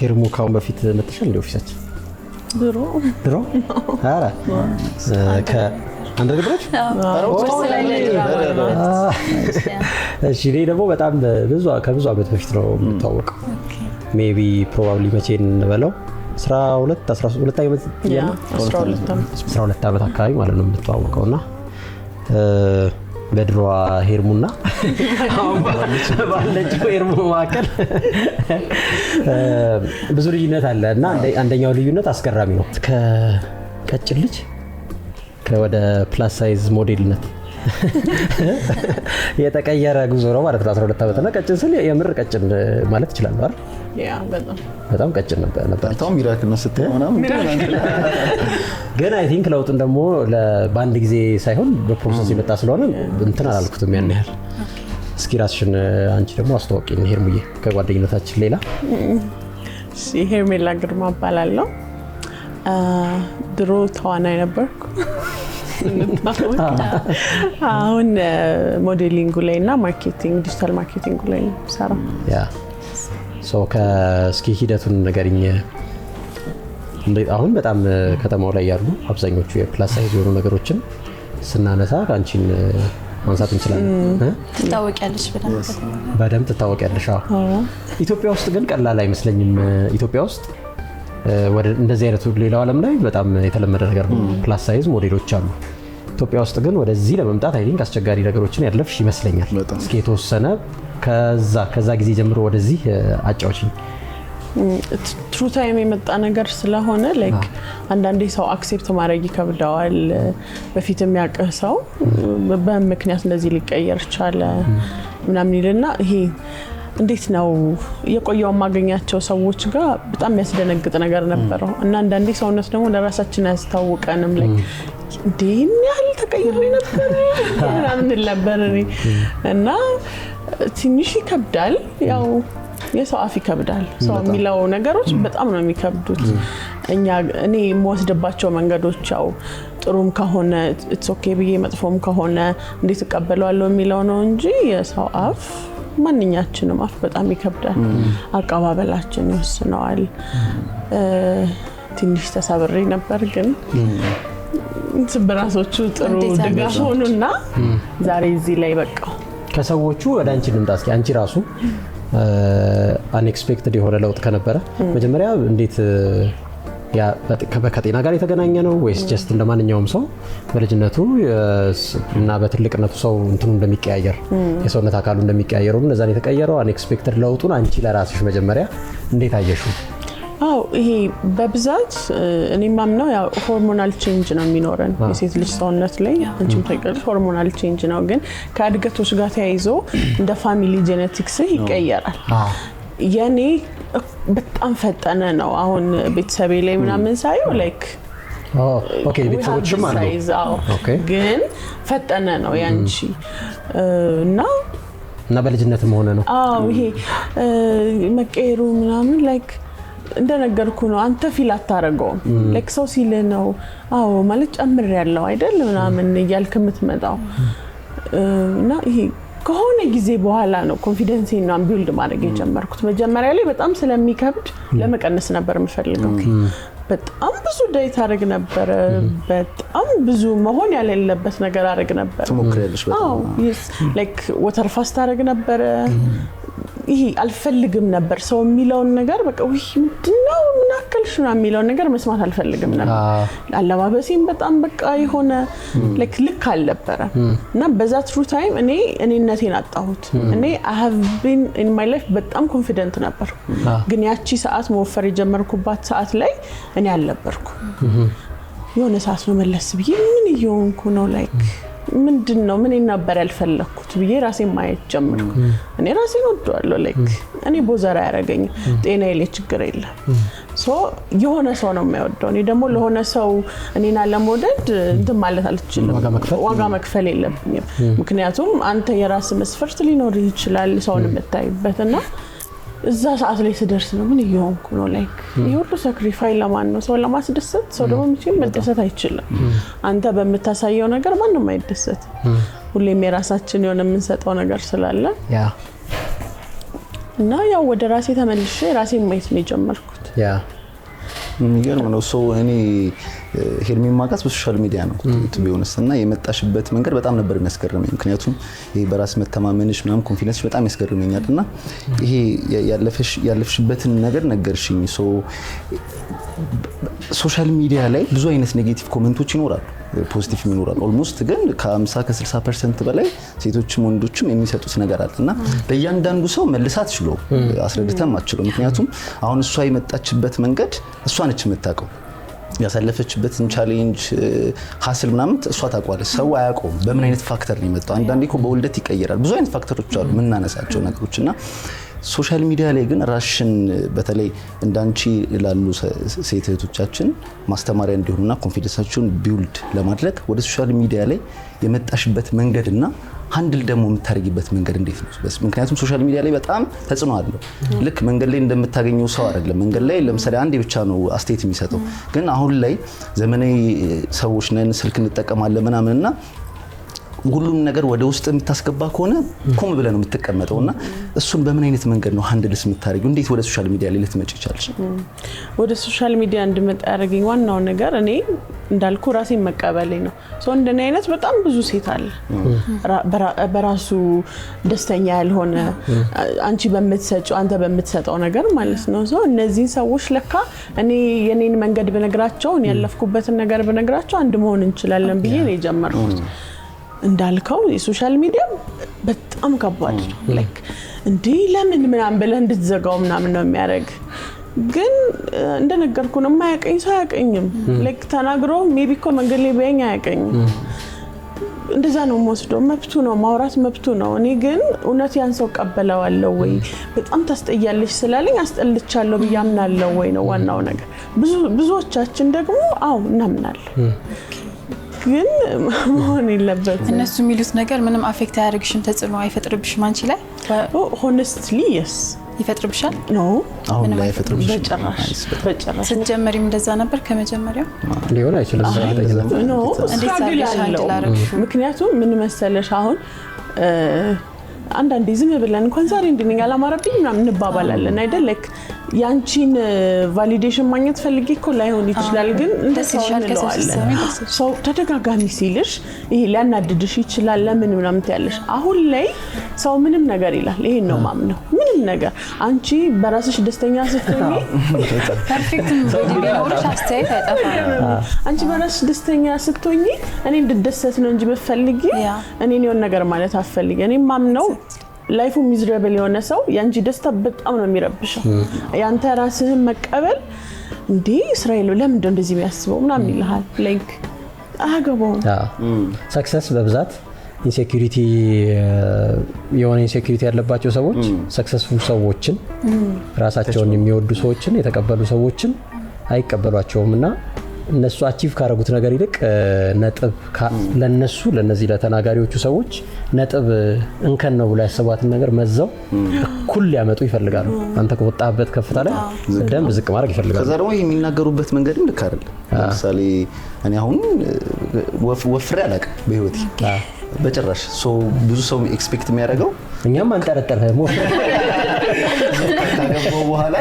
ሄርሙ ካሁን በፊት መጥተሻል እንደ ኦፊሳችን ድሮ አረ ከአንደር ግብሮች እሺ እኔ ደግሞ በጣም ከብዙ አመት በፊት ነው የምታወቀው ሜቢ ፕሮባብሊ መቼ እንበለው 12 ዓመት 12 ዓመት አካባቢ ማለት ነው የምትዋወቀውና በድሮዋ ሄርሙና አሁን ባለችው ሄርሙ መካከል ብዙ ልዩነት አለ እና አንደኛው ልዩነት አስገራሚ ነው ከቀጭን ልጅ ወደ ፕላስ ሳይዝ ሞዴልነት የተቀየረ ጉዞ ነው ማለት ነው 12 ዓመት እና ቀጭን ስል የምር ቀጭን ማለት ይችላል አይደል ያ በጣም ቀጭን ነበር በጣም ሚራክል ነው ስትሆነው ግን አይ ቲንክ ለውጡን ደግሞ በአንድ ጊዜ ሳይሆን በፕሮሰስ የመጣ ስለሆነ እንትን አላልኩትም ያን ያህል እስኪ ራስሽን አንቺ ደግሞ አስተዋውቂኝ ሄርሙዬ ከጓደኝነታችን ሌላ እሺ ሄርሜላ ግርማ እባላለሁ ድሮ ተዋናይ ነበርኩ አሁን ሞዴሊንግ ላይ እና ማርኬቲንግ ዲጂታል ማርኬቲንግ ላይ ሰራ ያ ሶ ከስኪ ሂደቱን ነገርኝ አሁን በጣም ከተማው ላይ ያሉ አብዛኞቹ የፕላስ ሳይዝ የሆኑ ነገሮችን ስናነሳ አንቺን ማንሳት እንችላለን ታወቂያለሽ በደንብ ታወቂያለሽ ኢትዮጵያ ውስጥ ግን ቀላል አይመስለኝም ኢትዮጵያ ውስጥ ወደ እንደዚህ አይነቱ ሌላው ዓለም ላይ በጣም የተለመደ ነገር ነው ፕላስ ሳይዝ ሞዴሎች አሉ ኢትዮጵያ ውስጥ ግን ወደዚህ ለመምጣት አይ ቲንክ አስቸጋሪ ነገሮችን ያለፍሽ ይመስለኛል እስኪ የተወሰነ ከዛ ጊዜ ጀምሮ ወደዚህ አጫውችኝ ትሩ ታይም የመጣ ነገር ስለሆነ ላይክ አንዳንዴ ሰው አክሴፕት ማድረግ ይከብዳዋል በፊት የሚያውቀው ሰው በምክንያት እንደዚህ ሊቀየር ይችላል ምናምን ይልና ይሄ እንዴት ነው የቆየው ማገኛቸው ሰዎች ጋር በጣም የሚያስደነግጥ ነገር ነበረው እና አንዳንዴ ሰውነት ደግሞ ለራሳችን ያስታውቀንም ላይክ ዲን ያህል ተቀይሮ ነበር ምናምን ነበር እና ትንሽ ይከብዳል ያው የሰው አፍ ይከብዳል ሰው የሚለው ነገሮች በጣም ነው የሚከብዱት እኔ የምወስድባቸው መንገዶች ያው ጥሩም ከሆነ ኢትስ ኦኬ ብዬ መጥፎም ከሆነ እንዴት ተቀበለዋለሁ የሚለው ነው እንጂ የሰው አፍ ማንኛችንም አፍ በጣም ይከብዳል አቀባበላችን ይወስነዋል ትንሽ ተሰብሬ ነበር ግን በራሶቹ ጥሩ ድጋፍ ሆኑና ዛሬ እዚህ ላይ በቃው ከሰዎቹ ወደ አንቺ ልምጣ እስኪ አንቺ ራሱ አንኤክስፔክትድ የሆነ ለውጥ ከነበረ መጀመሪያ እንዴት ያ ከጤና ጋር የተገናኘ ነው ወይስ ጀስት እንደማንኛውም ሰው በልጅነቱ እና በትልቅነቱ ሰው እንትኑ እንደሚቀያየር የሰውነት አካሉ እንደሚቀያየረው እንደዛ የተቀየረው አንኤክስፔክትድ ለውጡን አንቺ ለራስሽ መጀመሪያ እንዴት አየሽው ይሄ በብዛት እኔ ማምነው ያው ሆርሞናል ቼንጅ ነው የሚኖረን የሴት ልጅ ሰውነት ላይ አንቺም ታውቂያለሽ ሆርሞናል ቼንጅ ነው ግን ከእድገቶች ጋር ተያይዞ እንደ ፋሚሊ ጄኔቲክስ ይቀየራል የኔ በጣም ፈጠነ ነው አሁን ቤተሰቤ ላይ ምናምን ሳይው ላይክ ኦኬ ቤተሰቦችም አሉ ኦኬ ግን ፈጠነ ነው ያንቺ እና በልጅነትም ሆነ ነው ይሄ መቀየሩ ምናምን ላይክ እንደነገርኩ ነው አንተ ፊል አታረጋው ላይክ ሰው ሲል ነው ማለት ጨምር ያለው አይደል ምናምን ይያልክ የምትመጣው እና ይሄ ከሆነ ጊዜ በኋላ ነው ኮንፊደንስን ነው ቢልድ ማድረግ የጀመርኩት መጀመሪያ ላይ በጣም ስለሚከብድ ለመቀነስ ነበር የምፈልገው በጣም ብዙ ዳይት አረግ ነበር በጣም ብዙ መሆን ያለበት ነገር አረግ ነበር ተሞክረልሽ በጣም ላይክ ወተር ፋስት አረግ ነበር ይሄ አልፈልግም ነበር ሰው የሚለውን ነገር በቃ ምንድነው ምናከልሽ ነው የሚለውን ነገር መስማት አልፈልግም ነበር አለባበሴም በጣም በቃ የሆነ ልክ አልነበረ እና በዛ ትሩ ታይም እኔነቴን አጣሁት እኔ I have been in my life በጣም ኮንፊደንት ነበር ግን ያቺ ሰዓት መወፈር የጀመርኩባት ሰዓት ላይ እኔ አልነበርኩ የሆነ ሰዓት ነው መለስ ብዬ ምን ይሆንኩ ነው ላይክ ምንድነው ምን ነበር ያልፈለኩት ብዬ ራሴን ማየት ጀመርኩ እኔ ራሴን ወደዋለሁ ላይክ እኔ ቦዘራ ያረጋኝ ጤናዬ ላይ ችግር የለም ሶ የሆነ ሰው ነው የሚወደው እኔ ደግሞ ለሆነ ሰው እኔና ለሞደድ እንትን ማለት አልችልም ዋጋ መክፈል የለብኝም ምክንያቱም አንተ የራስ መስፈርት ሊኖር ይችላል ሰውን የምታይበትና እዛ ሰዓት ላይ ስደርስ ነው ምን ይሆንኩ ነው ላይክ ይሁሉ ሳክሪፋይ ለማን ነው ሰው ለማስደሰት ሰው ደግሞ ምንም መደሰት አይችልም አንተ በመታሳየው ነገር ማንንም አይደሰት ሁሌም የራሳችን የሆነ የምንሰጠው ነገር ስላለ እና ያው ወደ ራሴ ተመልሼ ራሴን ማየት ነው የጀመርኩት ያ የሚገርም ነው። እኔ ሄርሜን ማውቃት በሶሻል ሚዲያ ነው ቢሆንስ እና የመጣሽበት መንገድ በጣም ነበር የሚያስገርመኝ። ምክንያቱም ይሄ በራስ መተማመንሽ ምናምን ኮንፊደንስሽ በጣም ያስገርመኛል እና ይሄ ያለፍሽበትን ነገር ነገርሽኝ። ሶሻል ሚዲያ ላይ ብዙ አይነት ኔጌቲቭ ኮሜንቶች ይኖራሉ፣ ፖዚቲቭ ይኖራሉ። ኦልሞስት ግን ከ50-60% በላይ ሴቶችም ወንዶችም የሚሰጡት ነገር አለ እና ለእያንዳንዱ ሰው መልሳት ችሎ አስረድተም አትችለው። ምክንያቱም አሁን እሷ የመጣችበት መንገድ እሷ ነች የምታውቀው። ያሳለፈችበትን ቻሌንጅ ሀስል ምናምን እሷ ታውቋለች፣ ሰው አያውቀውም። በምን አይነት ፋክተር ነው የመጣው? አንዳንዴ እኮ በውልደት ይቀየራል። ብዙ አይነት ፋክተሮች አሉ የምናነሳቸው ነገሮች እና ሶሻል ሚዲያ ላይ ግን ራስሽን በተለይ እንዳንቺ ላሉ ሴት እህቶቻችን ማስተማሪያ እንዲሆኑና ኮንፊደንሳቸውን ቢውልድ ለማድረግ ወደ ሶሻል ሚዲያ ላይ የመጣሽበት መንገድና ሃንድል ደግሞ የምታደርጊበት መንገድ እንዴት ነው? ምክንያቱም ሶሻል ሚዲያ ላይ በጣም ተጽዕኖ አለው። ልክ መንገድ ላይ እንደምታገኘው ሰው አይደለም። መንገድ ላይ ለምሳሌ አንዴ ብቻ ነው አስተያየት የሚሰጠው። ግን አሁን ላይ ዘመናዊ ሰዎች ነን፣ ስልክ እንጠቀማለን ምናምንና ሁሉም ነገር ወደ ውስጥ የምታስገባ ከሆነ ቆም ብለህ ነው የምትቀመጠው እና እሱን በምን አይነት መንገድ ነው ሃንድልስ የምታደርጊው? እንዴት ወደ ሶሻል ሚዲያ ላይ ልትመጪ ይቻልሽ? ወደ ሶሻል ሚዲያ እንድመጣ ያደረገኝ ዋናው ነገር እኔ እንዳልኩ ራሴን መቀበሌ ነው። እንደኔ አይነት በጣም ብዙ ሴት አለ በራሱ ደስተኛ ያልሆነ አንቺ በምትሰጪው አንተ በምትሰጠው ነገር ማለት ነው። እነዚህ ሰዎች ለካ እኔ የኔን መንገድ በነግራቸው ያለፍኩበትን ነገር በነግራቸው አንድ መሆን እንችላለን ብዬ ነው የጀመርኩት። እንዳልከው የሶሻል ሚዲያ በጣም ከባድ ነው። ላይክ እንዴ ለምን ምናምን ብለህ እንድትዘጋው ምናምን ነው የሚያደርግ። ግን እንደነገርኩ ነው የማያቀኝ ሰው አያቀኝም። ላይክ ተናግሮ ሜቢ እኮ መንገድ ላይ ቢያኝ አያቀኝም። እንደዛ ነው የምወስደው። መብቱ ነው ማውራት መብቱ ነው። እኔ ግን እውነት ያን ሰው ቀበለዋለሁ ወይ በጣም ታስጠያለሽ ስላለኝ አስጠልቻለሁ ብዬ አምናለሁ ወይ ነው ዋናው ነገር። ብዙዎቻችን ደግሞ አዎ እናምናለን ግን መሆን የለበትም። እነሱ የሚሉት ነገር ምንም አፌክት አያደርግሽም? ተጽዕኖ አይፈጥርብሽም አንቺ ላይ? ሆነስትሊ የስ ይፈጥርብሻል? ኖ አሁን ላይ አይፈጥርብሽም በጭራሽ። ስትጀምሪም እንደዛ ነበር ከመጀመሪያው? ሊሆን አይችልም። ኖ ምክንያቱም ምን መሰለሽ አሁን አንዳንዴ ዝም ብለን እንኳን ዛሬ እንደኛ አላማረብኝ ምናምን እንባባላለን አይደል? ላይክ ያንቺን ቫሊዴሽን ማግኘት ፈልጌ እኮ ላይሆን ይችላል። ግን እንደዚህ ሰው ተደጋጋሚ ሲልሽ ይሄ ሊያናድድሽ ይችላል። ለምን ምናምን ትያለሽ። አሁን ላይ ሰው ምንም ነገር ይላል። ይሄን ነው ማምነው። ምንም ነገር አንቺ በራስሽ ደስተኛ ስትሆኚ ፐርፌክት ቦዲ ቢኖርሽ አስተያየት አይጠፋም። አንቺ በራስሽ ደስተኛ ስትሆኚ እኔ እንድደሰት ነው እንጂ በፈልጊ እኔ የሆነ ነገር ማለት አፈልጊ። እኔ ማምነው ላይፉ ሚዝረብል የሆነ ሰው ያንቺ ደስታ በጣም ነው የሚረብሸው። ያንተ ራስህን መቀበል እንዴ እስራኤል ለምን እንደዚህ የሚያስበው ምናምን ይልሃል። ላይክ አገባው ሰክሰስ በብዛት ኢንሴኩሪቲ የሆነ ኢንሴኩሪቲ ያለባቸው ሰዎች ሰክሰስፉል ሰዎችን ራሳቸውን የሚወዱ ሰዎችን የተቀበሉ ሰዎችን አይቀበሏቸውምና እነሱ አቺቭ ካረጉት ነገር ይልቅ ነጥብ ለነዚህ ለተናጋሪዎቹ ሰዎች ነጥብ እንከን ነው ብለው ያሰቧትን ነገር መዘው እኩል ሊያመጡ ይፈልጋሉ። አንተ ከወጣበት ከፍታ ላይ ደም ዝቅ ማድረግ ይፈልጋሉ። ከዛ ደግሞ የሚናገሩበት መንገድ ልክ አይደለም። ለምሳሌ እኔ አሁን ወፍሬ አላውቅም በህይወቴ በጭራሽ። ብዙ ሰው ኤክስፔክት የሚያደርገው እኛም አንጠረጠርህም ካገባው በኋላ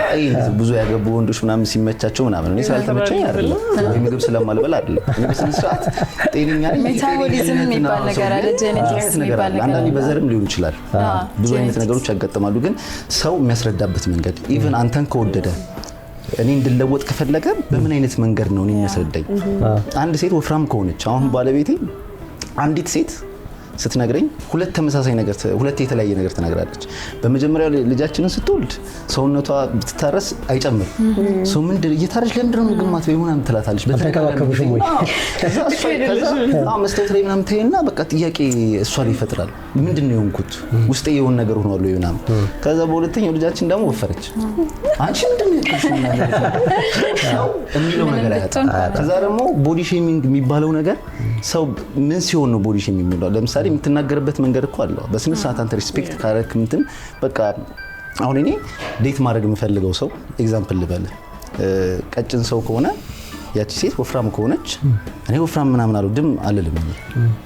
ብዙ ያገቡ ወንዶች ምናምን ሲመቻቸው ምናምን እኔ ስላልተመቸኝ አይደለም ወይ ምግብ ስለማልበላ አይደለም። እኔ በስነ ስርዓት ጤነኛ ነኝ። ሜታቦሊዝም የሚባል ነገር አለ፣ ጄኔቲክስ የሚባል ነገር አንዳንዴ በዘርም ሊሆን ይችላል። ብዙ አይነት ነገሮች ያጋጥማሉ። ግን ሰው የሚያስረዳበት መንገድ ኢቭን አንተን ከወደደ እኔ እንድለወጥ ከፈለገ በምን አይነት መንገድ ነው እኔ የሚያስረዳኝ? አንድ ሴት ወፍራም ከሆነች አሁን ባለቤቴ አንዲት ሴት ስትነግረኝ ሁለት ተመሳሳይ ነገር ሁለት የተለያየ ነገር ተናግራለች። በመጀመሪያው ልጃችንን ስትወልድ ሰውነቷ ብትታረስ አይጨምር ሰው ምንድን እየታረሽ ለምንድን ነው ምግማት ወይ ምናምን ትላታለች። በተከባከቡሽም ወይ መስታወት ላይ ምናምን ታይና በቃ ጥያቄ እሷ ላይ ይፈጥራል። ምንድን ነው የሆንኩት? ውስጤ የሆነ ነገር ሆኗል ወይ ምናምን። ከዛ በሁለተኛው ልጃችን ደግሞ ወፈረች። አንቺ ምንድን ነው የሚለው ነገር አያጣም። ከዛ ደግሞ ቦዲ ሼሚንግ የሚባለው ነገር ሰው ምን ሲሆን ነው ቦዲ ሼሚንግ የሚባለው? ለምሳሌ የምትናገርበት መንገድ እኮ አለ። በስነ ስርዓት አንተ ሪስፔክት ካረክ እንትን በቃ አሁን እኔ ዴት ማድረግ የምፈልገው ሰው ኤግዛምፕል ልበል፣ ቀጭን ሰው ከሆነ ያቺ ሴት ወፍራም ከሆነች እኔ ወፍራም ምናምን አልወድም አልልም።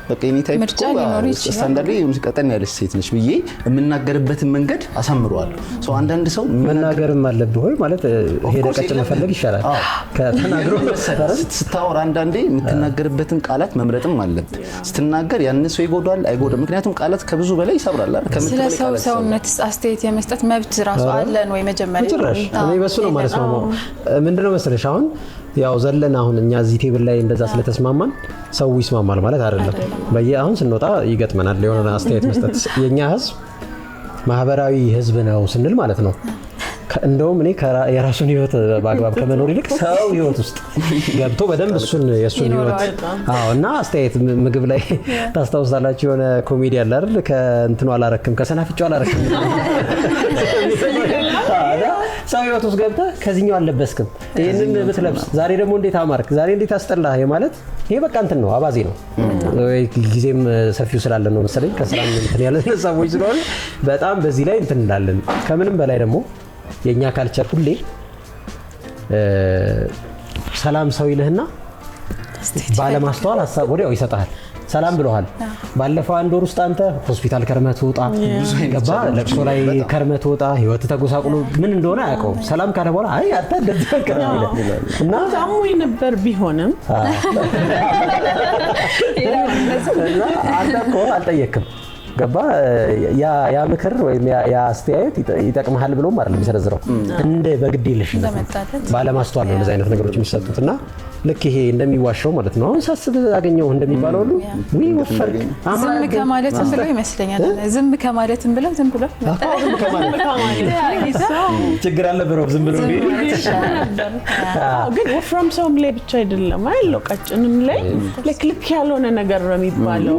በቃ የኔ ታይፕ ምርጫ ሊኖር ይችላል። ስታንዳርድ ቀጠን ያለች ሴት ነች ብዬ የምናገርበትን መንገድ አሳምረዋለሁ። ሰው አንዳንድ ሰው መናገርም አለብህ ወይ ማለት ሄደ ቀጭ መፈለግ ይሻላል ከተናግሮ ስታወራ አንዳንዴ የምትናገርበትን ቃላት መምረጥም አለብህ። ስትናገር ያን ሰው ይጎዳል አይጎዳም? ምክንያቱም ቃላት ከብዙ በላይ ይሰብራል አይደል? ስለ ሰው ሰውነት አስተያየት የመስጠት መብት ራሱ አለን ወይ? መጀመሪያ ጭራሽ እኔ በሱ ነው ማለት ነው። ምንድነው መሰለሽ አሁን ያው ዘለን አሁን እኛ እዚህ ቴብል ላይ እንደዛ ስለተስማማን ሰው ይስማማል ማለት አይደለም። አሁን ስንወጣ ይገጥመናል የሆነ አስተያየት መስጠት። የኛ ህዝብ ማህበራዊ ህዝብ ነው ስንል ማለት ነው። እንደውም እኔ የራሱን ህይወት በአግባብ ከመኖር ይልቅ ሰው ህይወት ውስጥ ገብቶ በደንብ የሱን ህይወት እና አስተያየት ምግብ ላይ ታስታውሳላችሁ የሆነ ኮሜዲ አለ አይደል? ከእንትኑ አላረክም ከሰናፍጫው አላረክም ሰው ህይወት ውስጥ ገብተህ ከዚህኛው አልለበስክም ይሄንን ብትለብስ ዛሬ ደግሞ እንዴት አማርክ ዛሬ እንዴት አስጠላህ ማለት ይሄ በቃ እንትን ነው አባዜ ነው። ጊዜም ሰፊው ስላለ ነው መሰለኝ ከሰላም እንትን ያለ ሰዎች ስለሆነ በጣም በዚህ ላይ እንትን እንላለን። ከምንም በላይ ደግሞ የኛ ካልቸር ሁሌ ሰላም ሰው ይልህና ባለማስተዋል ሐሳብ ወዲያው ይሰጣል። ሰላም ብለዋል ባለፈው አንድ ወር ውስጥ አንተ ሆስፒታል ከርመት ወጣ ገባ ለቅሶ ላይ ከርመት ወጣ ህይወት ተጎሳቁሎ ምን እንደሆነ አያውቀው። ሰላም ካለ በኋላ አይ አንተ እንደዚህ እና ታሞኝ ነበር ቢሆንም አንተ እኮ አልጠየቅም ገባ ያ ምክር ወይም ያ አስተያየት ይጠቅምሃል ብሎም አይደለም የሚሰረዝረው እንደ በግድ ይልሽ ባለማስተዋል ነው እንደዚህ አይነት ነገሮች የሚሰጡትና ልክ ይሄ እንደሚዋሻው ማለት ነው። አሁን ሳስብ አገኘው እንደሚባለው ሁሉ ወይ ወፈር ዝም ከማለትም ብለው ይመስለኛል ዝም ከማለትም ብለው ዝም ብለው ችግር አለ ብለው ዝም ብለው ግን ወፍራም ሰውም ላይ ብቻ አይደለም አይለው ቀጭንም ላይ ልክ ያልሆነ ነገር ነው የሚባለው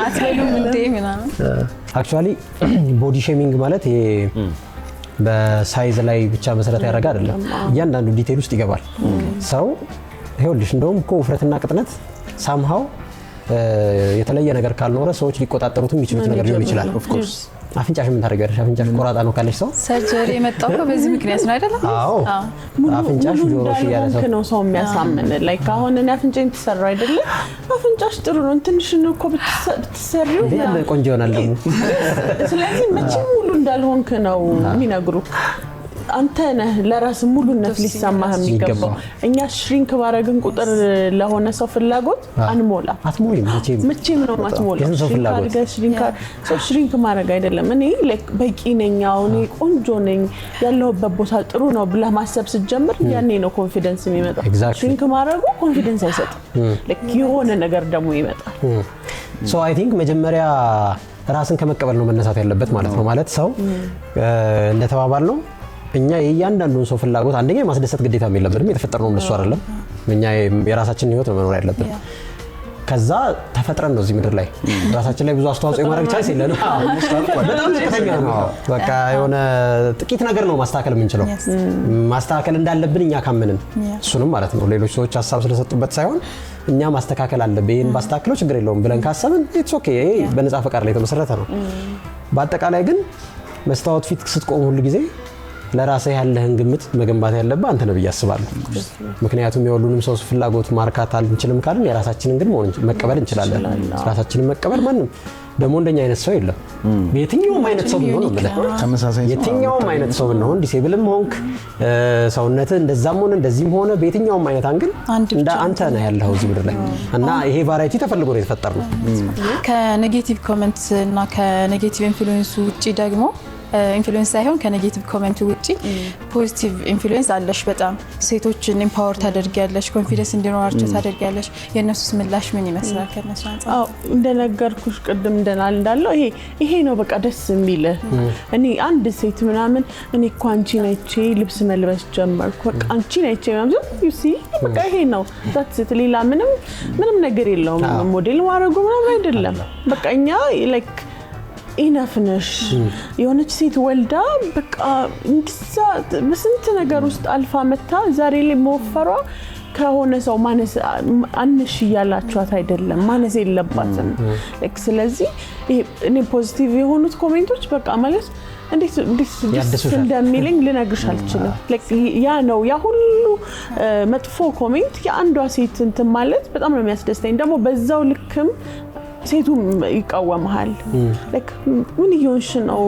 አትበሉም እንዴ ምናምን አክቹአሊ ቦዲ ሼሚንግ ማለት ይሄ በሳይዝ ላይ ብቻ መሰረት ያደረገ አይደለም። እያንዳንዱ ዲቴል ውስጥ ይገባል ሰው ይኸውልሽ እንደውም እኮ ውፍረትና ቅጥነት ሳምሃው የተለየ ነገር ካልኖረ ሰዎች ሊቆጣጠሩት የሚችሉት ነገር ሊሆን ይችላል። ኦፍ ኮርስ አፍንጫሽ ምን ታደርጊያለሽ? አፍንጫሽ ቆራጣ ነው ካለሽ ሰው ሰርጀሪ የመጣው በዚህ ምክንያት ነው አይደል? አዎ አፍንጫሽ ጆሮሽ ያለ ነው ሰው የሚያሳምን ላይ ካሁን እኔ አፍንጫዬን ተሰራ አይደለ? አፍንጫሽ ጥሩ ነው ትንሽ ነው እኮ ብትሰሪው ቆንጆ ይሆናል ደግሞ። ስለዚህ መቼም ሙሉ እንዳልሆንክ ነው የሚነግሩት። አንተ ነህ ለራስ ሙሉነት ሊሰማህ የሚገባው። እኛ ሽሪንክ ባረግን ቁጥር ለሆነ ሰው ፍላጎት አንሞላ አትሞይም መቼም ነው ማትሞላ ሽሪንክ ማድረግ አይደለም። እኔ በቂ ነኝ እኔ ቆንጆ ነኝ ያለሁበት ቦታ ጥሩ ነው ብለህ ማሰብ ስትጀምር ያኔ ነው ኮንፊደንስ የሚመጣው። ሽሪንክ ማድረጉ ኮንፊደንስ አይሰጥም። የሆነ ነገር ደግሞ ይመጣል። ሶ አይ ቲንክ መጀመሪያ ራስን ከመቀበል ነው መነሳት ያለበት ማለት ነው። ማለት ሰው እንደተባባል ነው እኛ የእያንዳንዱን ሰው ፍላጎት አንደኛ ማስደሰት ግዴታም የለብንም። የተፈጠርነው እነሱ አይደለም እኛ የራሳችንን ህይወት መኖር ያለብን። ከዛ ተፈጥረን ነው እዚህ ምድር ላይ ራሳችን ላይ ብዙ አስተዋጽኦ የማድረግ ቻንስ የለንም። በጣም ዝቅተኛ ነው። በቃ የሆነ ጥቂት ነገር ነው ማስተካከል የምንችለው። ማስተካከል እንዳለብን እኛ ካመንን እሱንም ማለት ነው ሌሎች ሰዎች ሀሳብ ስለሰጡበት ሳይሆን እኛ ማስተካከል አለብን ይሄን ባስተካክለው ችግር የለውም ብለን ካሰብን ኢትስ ኦኬ ይሄ በነፃ ፈቃድ ላይ የተመሰረተ ነው። በአጠቃላይ ግን መስታወት ፊት ስትቆም ሁሉ ጊዜ ለራስህ ያለህን ግምት መገንባት ያለብህ አንተ ነህ ብዬ አስባለሁ። ምክንያቱም የሁሉንም ሰው ፍላጎት ማርካት አንችልም ካልን የራሳችንን ግን መቀበል እንችላለን። ራሳችንን መቀበል ማንም ደግሞ እንደኛ አይነት ሰው የለም። የትኛውም አይነት ሰው ብንሆን ተመሳሳይ የትኛውም አይነት ሰው ብንሆን ዲሴብልም ሆንክ ሰውነትህ እንደዛም ሆነ እንደዚህም ሆነ በየትኛውም አይነት አንግል እንደ አንተ ነህ ያለኸው እዚህ ምድር ላይ እና ይሄ ቫራይቲ ተፈልጎ ነው የተፈጠረው። ከኔጌቲቭ ኮሜንት እና ከኔጌቲቭ ኢንፍሉዌንስ ውጪ ደግሞ ኢንፍሉዌንስ ሳይሆን ከኔጌቲቭ ኮሜንት ውጪ ፖዚቲቭ ኢንፍሉዌንስ አለሽ። በጣም ሴቶችን ኢምፓወር ታደርጊያለሽ፣ ኮንፊደንስ እንዲኖራቸው ታደርጊያለሽ። የነሱስ ምላሽ ምን ይመስላል ከነሱ አንፃር? እንደነገርኩሽ ቅድም እንዳለው ይሄ ነው በቃ ደስ የሚል። እኔ አንድ ሴት ምናምን እኔ እኮ አንቺን አይቼ ልብስ መልበስ ጀመርኩ በቃ አንቺን አይቼ ምናምን ዩ ሲ በቃ ይሄ ነው ዛት ሌላ ምንም ነገር የለውም። ሞዴል ማድረጉ ምናምን አይደለም። በቃ እኛ ላይክ ኢነፍነሽ የሆነች ሴት ወልዳ በቃ እንድሳ በስንት ነገር ውስጥ አልፋ መታ ዛሬ ላይ መወፈሯ ከሆነ ሰው ማነስ አንሽ ያላችኋት አይደለም ማነስ የለባትም። ስለዚህ እኔ ፖዚቲቭ የሆኑት ኮሜንቶች በቃ ማለት እንዴት እንደሚልኝ ልነግርሽ አልችልም ያ ነው ያ ሁሉ መጥፎ ኮሜንት የአንዷ ሴት እንትን ማለት በጣም ነው የሚያስደስተኝ ደግሞ በዛው ልክም ሴቱ ይቃወማል like ምን ይሆንሽ ነው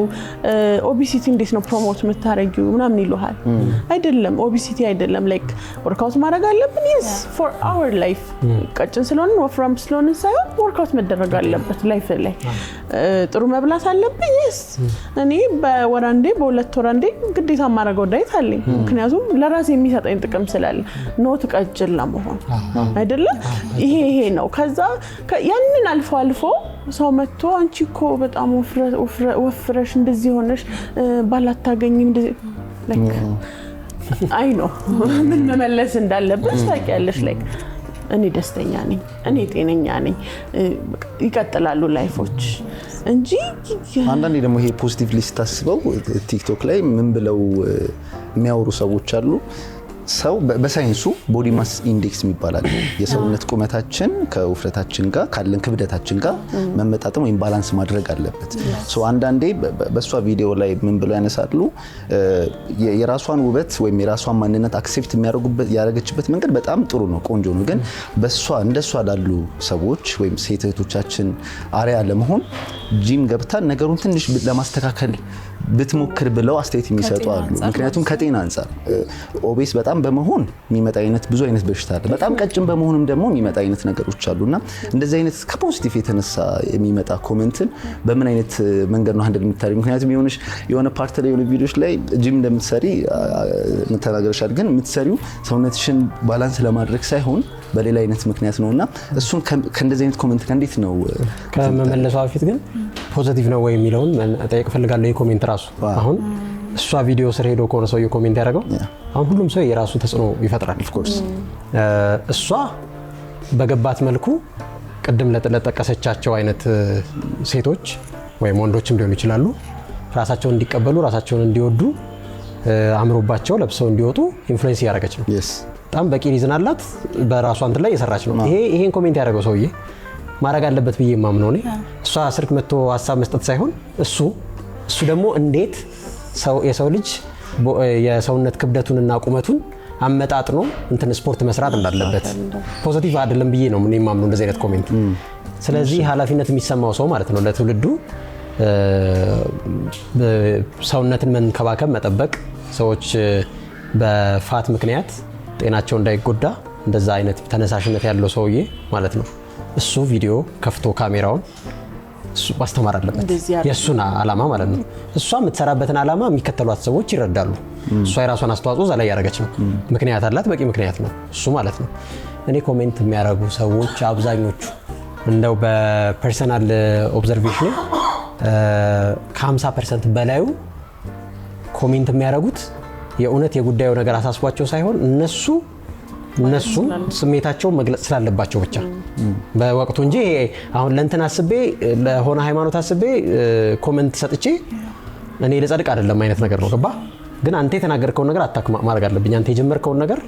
ኦቢሲቲ እንዴት ነው ፕሮሞት የምታረጊው ምናምን ይሉሃል አይደለም ኦቢሲቲ አይደለም like ወርክአውት ማድረግ አለብን yes for our life ቀጭን ስለሆነ ወፍራም ስለሆነ ሳይሆን ወርክአውት መደረግ አለበት ላይፍ ላይ ጥሩ መብላት አለብን yes እኔ በወር አንዴ በሁለት ወር አንዴ ግዴታ ማድረገው ዳይት አለኝ ምክንያቱም ለራሴ የሚሰጠኝ ጥቅም ስላለ ኖት ቀጭን ለመሆን አይደለም ይሄ ነው ከዛ ያንን አልፎ ሰው መጥቶ አንቺ እኮ በጣም ወፍረሽ እንደዚህ ሆነሽ ባላታገኝ እንደዚህ like አይ ነው ምን መመለስ እንዳለበት ታውቂያለሽ like እኔ ደስተኛ ነኝ እኔ ጤነኛ ነኝ ይቀጥላሉ ላይፎች እንጂ አንዳንዴ ደግሞ ይሄ ፖዚቲቭ ሊስት ታስበው ቲክቶክ ላይ ምን ብለው የሚያወሩ ሰዎች አሉ ሰው በሳይንሱ ቦዲ ማስ ኢንዴክስ የሚባላል የሰውነት ቁመታችን ከውፍረታችን ጋር ካለን ክብደታችን ጋር መመጣጠን ወይም ባላንስ ማድረግ አለበት ሶ አንዳንዴ በሷ ቪዲዮ ላይ ምን ብለው ያነሳሉ የራሷን ውበት ወይም የራሷን ማንነት አክሴፕት የሚያደርጉበት ያረጋችበት መንገድ በጣም ጥሩ ነው ቆንጆ ነው ግን በሷ እንደሷ ላሉ ሰዎች ወይም ሴት እህቶቻችን አሪያ ለመሆን ጂም ገብታ ነገሩን ትንሽ ለማስተካከል ብትሞክር ብለው አስተያየት የሚሰጡ አሉ ምክንያቱም ከጤና አንፃር ኦቤስ በጣም በመሆን የሚመጣ አይነት ብዙ አይነት በሽታ አለ በጣም ቀጭን በመሆንም ደግሞ የሚመጣ አይነት ነገሮች አሉና እንደዚህ አይነት ከፖዚቲቭ የተነሳ የሚመጣ ኮሜንትን በምን አይነት መንገድ ነው ሃንድል የምታደርጊ ምክንያቱም የሆነ ፓርት ላይ የሆነ ቪዲዮች ላይ ጂም እንደምትሰሪ መተናገርሻል ግን የምትሰሪው ሰውነትሽን ባላንስ ለማድረግ ሳይሆን በሌላ አይነት ምክንያት ነውና እሱን ከእንደዚህ አይነት ኮሜንት እንዴት ነው ከመመለሷ በፊት ግን ፖዚቲቭ ነው ወይ የሚለውን ጠይቅ ፈልጋለሁ የኮሜንት ራሱ አሁን እሷ ቪዲዮ ስር ሄዶ ኮነ ሰው የኮሜንት ያደረገው አሁን ሁሉም ሰው የራሱ ተጽዕኖ ይፈጥራል ኦፍ ኮርስ እሷ በገባት መልኩ ቅድም ለተጠቀሰቻቸው አይነት ሴቶች ወይ ወንዶችም ሊሆኑ ይችላሉ ራሳቸውን እንዲቀበሉ ራሳቸውን እንዲወዱ አምሮባቸው ለብሰው እንዲወጡ ኢንፍሉዌንስ ያደረገች ነው በጣም በቂ ሪዝን አላት በራሷ እንት ላይ የሰራች ነው ይሄን ኮሜንት ያደረገው ሰውዬ ማድረግ አለበት ብዬ ማምነው ነው እሷ ስርክ መጥቶ ሐሳብ መስጠት ሳይሆን እሱ ደግሞ እንዴት የሰው ልጅ የሰውነት ክብደቱንና ቁመቱን አመጣጥኖ እንትን ስፖርት መስራት እንዳለበት ፖዚቲቭ አይደለም ብዬ ነው ምን ማምነው እንደዚህ አይነት ኮሜንት ስለዚህ ኃላፊነት የሚሰማው ሰው ማለት ነው ለትውልዱ ሰውነትን መንከባከብ መጠበቅ ሰዎች በፋት ምክንያት ጤናቸው እንዳይጎዳ እንደዛ አይነት ተነሳሽነት ያለው ሰውዬ ማለት ነው እሱ ቪዲዮ ከፍቶ ካሜራውን እሱ ማስተማር አለበት የሱን አላማ ማለት ነው እሷ የምትሰራበትን አላማ የሚከተሏት ሰዎች ይረዳሉ እሷ የራሷን አስተዋጽኦ እዛ ላይ ያደረገች ነው ምክንያት አላት በቂ ምክንያት ነው እሱ ማለት ነው እኔ ኮሜንት የሚያደርጉ ሰዎች አብዛኞቹ እንደው በፐርሰናል ኦብዘርቬሽን ከ50% በላዩ ኮሜንት የሚያደርጉት የእውነት የጉዳዩ ነገር አሳስቧቸው ሳይሆን እነሱ ስሜታቸው መግለጽ ስላለባቸው ብቻ በወቅቱ እንጂ አሁን ለእንትን አስቤ ለሆነ ሃይማኖት አስቤ ኮሜንት ሰጥቼ እኔ ለጸድቅ አይደለም አይነት ነገር ነው ገባ ግን አንተ የተናገርከው ነገር አታክ ማድረግ አለብኝ አንተ የጀመርከው ነገር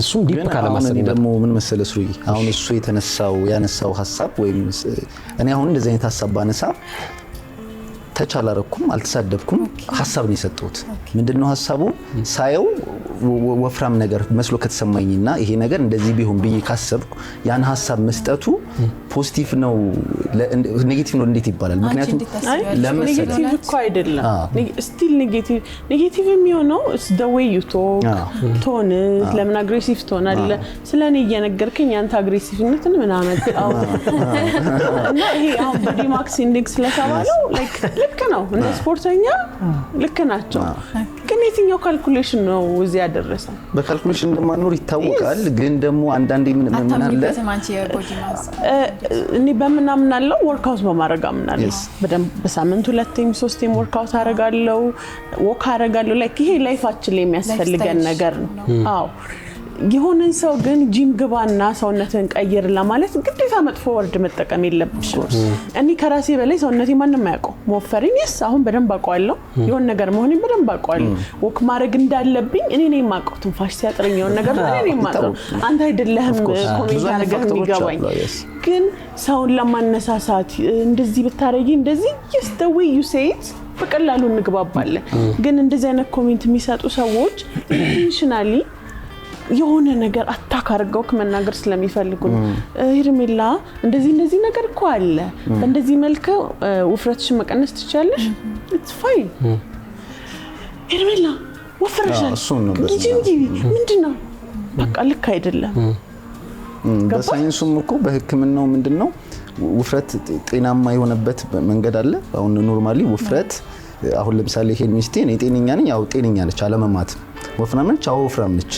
እሱም ዲፕ ካለ ማሰብ ደግሞ ምን መሰለሽ ሩይ አሁን እሱ ያነሳው ሐሳብ ወይም እኔ አሁን እንደዚህ አይነት ሐሳብ ባነሳ ተቻላረኩም አልተሳደብኩም ሐሳብ ነው የሰጠሁት ምንድነው ሐሳቡ ሳየው ወፍራም ነገር መስሎ ከተሰማኝና ይሄ ነገር እንደዚህ ቢሆን ብዬ ካሰብኩ ያን ሐሳብ መስጠቱ ፖዚቲቭ ነው ኔጌቲቭ ነው እንዴት ይባላል ምክንያቱም ኔጌቲቭ እኮ አይደለም ስቲል ኔጌቲቭ የሚሆነው the way you talk ቶን ለምን አግሬሲቭ ትሆናለ ስለኔ እየነገርከኝ አንተ አግሬሲቭነትን ምን አመጣው እና ይሄ አሁን ቦዲ ማስ ኢንዴክስ ለተባለው like ልክ ነው እንደ ስፖርተኛ ልክ ናቸው ግን የትኛው ካልኩሌሽን ነው እዚህ ያደረሰው በካልኩሌሽን እንደማኖር ይታወቃል ግን ደግሞ አንዳንዴ ምን አለ እኔ በመናምናለው ወርክአውት በማድረግ አምናለሁ በደንብ በሳምንት 2 3 ወርክአውት አደርጋለሁ ወክ አደርጋለሁ ላይክ ይሄ ላይፋችን ላይ የሚያስፈልገን ነገር ነው አዎ የሆነን ሰው ግን ጂም ግባና ሰውነትን ቀይር ለማለት ግዴታ መጥፎ ወርድ መጠቀም የለብሽም እኔ ከራሴ በላይ ሰውነቴ ማንንም አያውቀው ሞፈሪን አሁን በደንብ አውቀዋለሁ የሆነ ነገር መሆኔን በደንብ አውቀዋለሁ ወክ ማድረግ እንዳለብኝ እኔ ነኝ የማውቀው ትንፋሽ ሲያጥረኝ የሆነ ነገር እኔ ነኝ የማውቀው አንተ አይደለህም ኮሜንት አድርገህ የሚገባኝ ግን ሰውን ለማነሳሳት እንደዚህ ብታረጊ እንደዚህ just the way you say it በቀላሉ እንግባባለን። ግን እንደዚህ አይነት ኮሜንት የሚሰጡ ሰዎች ኢንቴንሽናሊ የሆነ ነገር አታክ አድርገው ከመናገር ስለሚፈልጉ ሄርሜላ እንደዚህ ነገር እኮ አለ በእንደዚህ መልኩ ውፍረትሽን መቀነስ ትችያለሽ ኢትስ ፋይን ሄርሜላ ወፍረሻል እንጂ ምንድነው በቃ ልክ አይደለም በሳይንሱም እኮ በህክምናው ምንድነው ውፍረት ጤናማ የሆነበት መንገድ አለ አሁን ኖርማሊ ውፍረት አሁን ለምሳሌ ሄድ ሚስቴ እኔ ጤነኛ ነኝ ያው ጤነኛ ነች አለመማት ወፍራም ነች አው ወፍራም ነች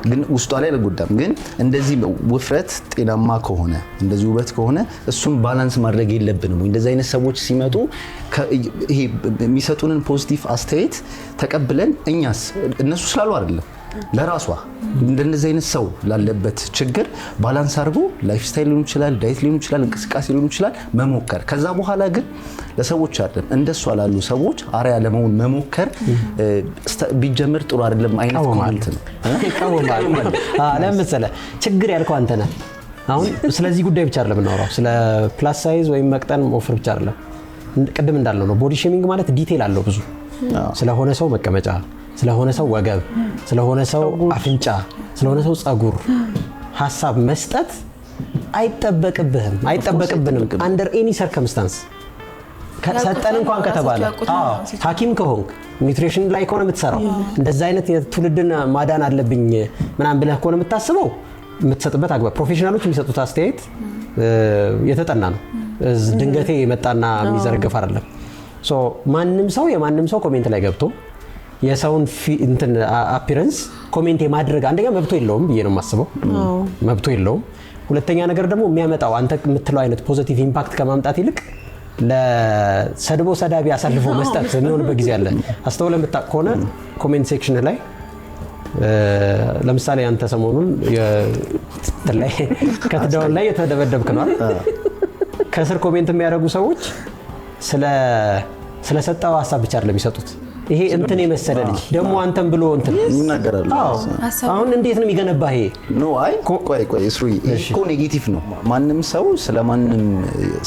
ግን ውስጧ ላይ ለጉዳም ግን እንደዚህ ውፍረት ጤናማ ከሆነ እንደዚህ ውበት ከሆነ እሱን ባላንስ ማድረግ የለብንም ወይ እንደዚህ አይነት ሰዎች ሲመጡ ይሄ የሚሰጡንን ፖዚቲቭ አስተያየት ተቀብለን እኛስ እነሱ ስላሉ አይደለም ለራሷ እንደነዚህ አይነት ሰው ላለበት ችግር ባላንስ አድርጎ ላይፍ ስታይል ሊሆን ይችላል ዳይት ሊሆን ይችላል እንቅስቃሴ ሊሆን ይችላል መሞከር ከዛ በኋላ ግን ለሰዎች አይደለም እንደሷ ላሉ ሰዎች አሪያ ለመሆን መሞከር ቢጀምር ጥሩ አይደለም አይነት ኮሜንት ነው ለምሳሌ ችግር ያልከው አንተ ነህ አሁን ስለዚህ ጉዳይ ብቻ አይደለም እናወራው ስለ ፕላስ ሳይዝ ወይም መቅጠን ኦፈር ብቻ አይደለም ቅድም እንዳለው ነው ቦዲ ሼሚንግ ማለት ዲቴል አለው ብዙ ስለሆነ ሰው መቀመጫ ስለሆነ ሰው ወገብ ስለሆነ ሰው አፍንጫ ስለሆነ ሰው ጸጉር ሐሳብ መስጠት አይጠበቅብንም under any circumstance ከሰጠን እንኳን ከተባለ ሐኪም ከሆንክ ኒውትሪሽን ላይ ከሆነ የምትሰራው እንደዛ አይነት የትውልድን ማዳን አለብኝ ምናምን ብለህ ከሆነ የምታስበው የምትሰጥበት አግባብ ፕሮፌሽናሎች የሚሰጡት አስተያየት የተጠና ነው ድንገቴ የመጣና የሚዘረገፍ አይደለም ሶ ማንንም ሰው የማንንም ሰው ኮሜንት ላይ ገብቶ የሰውን እንትን አፒረንስ ኮሜንት የማድረግ አንደኛ መብቶ የለውም ብዬ ነው የማስበው መብቶ የለውም ሁለተኛ ነገር ደግሞ የሚያመጣው አንተ የምትለው አይነት ፖዚቲቭ ኢምፓክት ከማምጣት ይልቅ ለሰድቦ ሰዳቢ አሳልፎ መስጠት የሚሆንበት ጊዜ አለ አስተውለህ የምታውቅ ከሆነ ኮሜንት ሴክሽን ላይ ለምሳሌ አንተ ሰሞኑን ከትዳውን ላይ የተደበደብክ ነው ከስር ኮሜንት የሚያደርጉ ሰዎች ስለሰጠው ሀሳብ ብቻ አይደለም የሚሰጡት ይሄ እንትን የመሰለ ልጅ ደግሞ አንተም ብሎ እንትን ይናገራሉ አሁን እንዴት ነው የሚገነባ ይሄ ኖ አይ ቆይ እስሩ እኮ ኔጌቲቭ ነው ማንንም ሰው ስለማንንም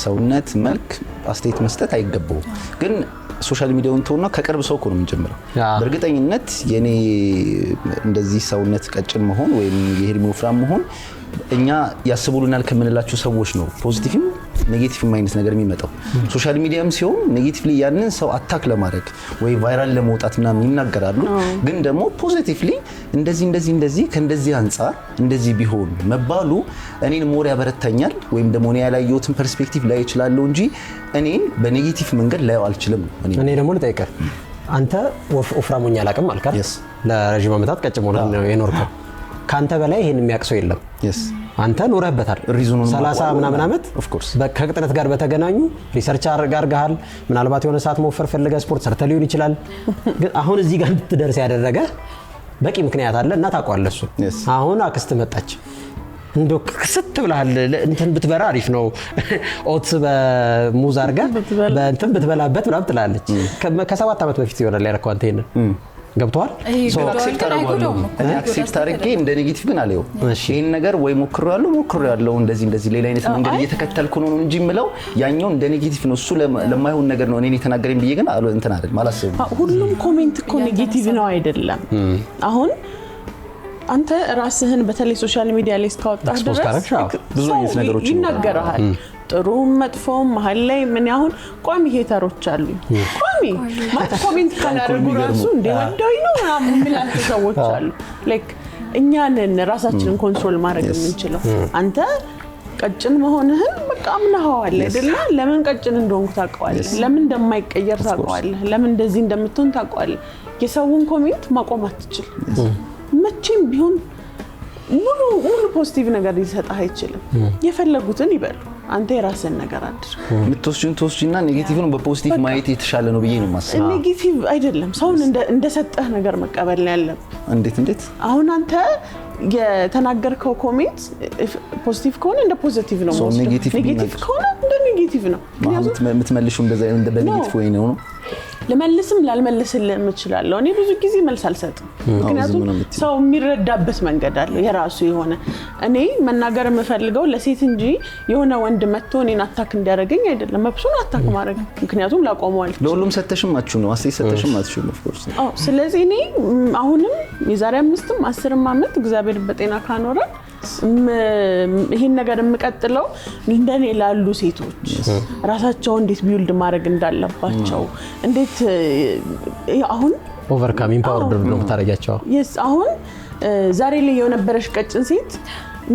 ሰውነት መልክ አስተያየት መስጠት አይገባው ግን ሶሻል ሚዲያውን ተውና ከቅርብ ሰው እኮ ነው የምንጀምረው በእርግጠኝነት የኔ እንደዚህ ሰውነት ቀጭን መሆን ወይም የሄድ ወፍራም መሆን እኛ ያስቡልናል ከመንላችሁ ሰዎች ነው ፖዚቲቭም ኔጌቲቭም አይነት ነገር የሚመጣው ሶሻል ሚዲያም ሲሆን ኔጌቲቭሊ ያንን ሰው አታክ ለማድረግ ወይ ቫይራል ለመውጣትና ይናገራሉ ግን ደግሞ ፖዚቲቭሊ እንደዚህ ከእንደዚህ አንፃር እንደዚህ ቢሆን መባሉ እኔን ሞር ያበረታኛል ወይም ደግሞ እኔ ያላየሁትን ፐርስፔክቲቭ ላይ ይችላልው እንጂ እኔን በኔጌቲቭ መንገድ ላይ አልችልም እኔ ደግሞ ልጠይቅህ አንተ ወፍራሞኛ አላቅም አልካ ለረጅም ዓመታት ቀጭን ሆነህ ነው የኖርከው ካንተ በላይ ይሄን የሚያቅሰው የለም አንተ ኖረህበታል 30 ምናምን አመት ኦፍ ኮርስ ከቅጥነት ጋር በተገናኙ ሪሰርች አድርገሃል ምናልባት የሆነ ሰዓት መወፈር ፈልገህ ስፖርት ሰርተህ ሊሆን ይችላል ግን አሁን እዚህ ጋር እንድትደርስ ያደረገ በቂ ምክንያት አለ እና ታውቀዋለህ እሱ አሁን አክስት መጣች እንዶ ክስት ብለሃል እንትን ብትበራ አሪፍ ነው ኦትስ በሙዝ አድርገህ በእንትን ብትበላበት ብላ ትላለች ከ7 አመት በፊት ይሆናል ያረከው አንተ ይሄን ገብቷል አክሴፕት አድርጌ እንደ ኔጌቲቭ ግን አለው ይሄን ነገር ወይ ሞክሬያለሁ እንደዚህ ሌላ አይነት መንገድ እየተከተልኩ ነው እንጂ ምለው ያኛው እንደ ኔጌቲቭ ነው እሱ ለማይሆን ነገር ነው እኔ ተናገረኝ ብዬ ግን እንትን አይደል ማላስብ ሁሉም ኮሜንት እኮ ኔጌቲቭ ነው አይደለም አሁን አንተ ራስህን በተለይ ሶሻል ሚዲያ ላይ ስታወጣህ ድረስ ብዙ አይነት ነገሮች ይናገራል ጥሩ መጥፎም መሀል ላይ ምን ያሁን ቋሚ ሄተሮች አሉ ቋሚ ማለት ኮሜንት ካላረጉ ራሱ እንደወደው ነው ምናምን ሰዎች አሉ ላይክ እኛንን ራሳችንን ኮንትሮል ማድረግ የምንችለው አንተ ቀጭን መሆንህን በቃ አምነኸዋል አይደል ለምን ቀጭን እንደሆንኩ ታውቀዋለህ ለምን እንደማይቀየር ታውቀዋለህ ለምን እንደዚህ እንደምትሆን ታውቀዋለህ የሰውን ኮሜንት ማቆም አትችል መቼም ቢሆን ሙሉ ፖዚቲቭ ነገር ሊሰጥህ አይችልም የፈለጉትን ይበሉ አንተ የራስን ነገር አድርግ ምትወስጂና ኔጌቲቭን በፖዚቲቭ ማየት የተሻለ ነው ብዬ ነው ማስበው ኔጌቲቭ አይደለም ሰውን እንደሰጠህ ነገር መቀበል ነው ያለብህ እንዴት አሁን አንተ የተናገርከው ኮሜንት ፖዚቲቭ ከሆነ እንደ ፖዚቲቭ ነው ኔጌቲቭ ከሆነ እንደ ኔጌቲቭ ነው። ምክንያቱም የምትመልሺው እንደዛ እንደ በኔጌቲቭ ወይ ነው ለመልስም ላልመልስልም እችላለሁ። እኔ ብዙ ጊዜ መልስ አልሰጥም፣ ምክንያቱም ሰው የሚረዳበት መንገድ አለ የራሱ የሆነ። እኔ መናገር የምፈልገው ለሴት እንጂ የሆነ ወንድ መጥቶ እኔን አታክ እንዲያደርገኝ አይደለም። መብሱን አታክ ማድረግ ምክንያቱም ላቆመው አልችልም። ለሁሉም ሰተሽም አትችይም ነው አስተይ ሰተሽም አትችይም ኦፍ ኮርስ። ስለዚህ እኔ አሁንም የዛሬ 5ም 10ም ዓመት እግዚአብሔር በጤና ካኖረ ይሄን ነገር የምቀጥለው እንደኔ ላሉ ሴቶች ራሳቸው እንዴት ቢውልድ ማድረግ እንዳለባቸው እንዴት አሁን ኦቨርካም ኢምፓወርድ ነው ታረጋቸው። አሁን ዛሬ ላይ የነበረሽ ቀጭን ሴት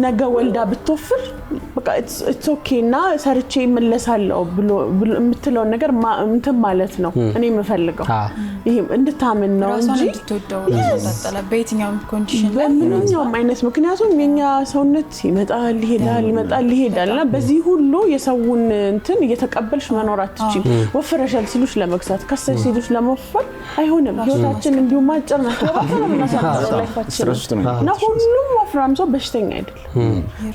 ነገ ወልዳ ብትወፍር በቃ ኢትስ ኦኬ እና ሰርቼ እመለሳለሁ ብሎ የምትለው ነገር እንትን ማለት ነው እኔ የምፈልገው ይሄ እንድታምን ነው እንጂ ተጠላ በየትኛውም ኮንዲሽን በምንኛውም አይነት ምክንያቱም የኛ ሰውነት ይመጣል ይሄዳልና በዚህ ሁሉ የሰውን እንትን እየተቀበልሽ መኖር አትችይም። ወፍረሻል ሲሉሽ ለመግዛት ከሰሽ ሲሉሽ ለመወፈር አይሆንም። ህይወታችን እንዲሁም አጭር ነው። ለባሰና ላይፋችን እና ሁሉም ወፍራም ሰው በሽተኛ አይደለም፣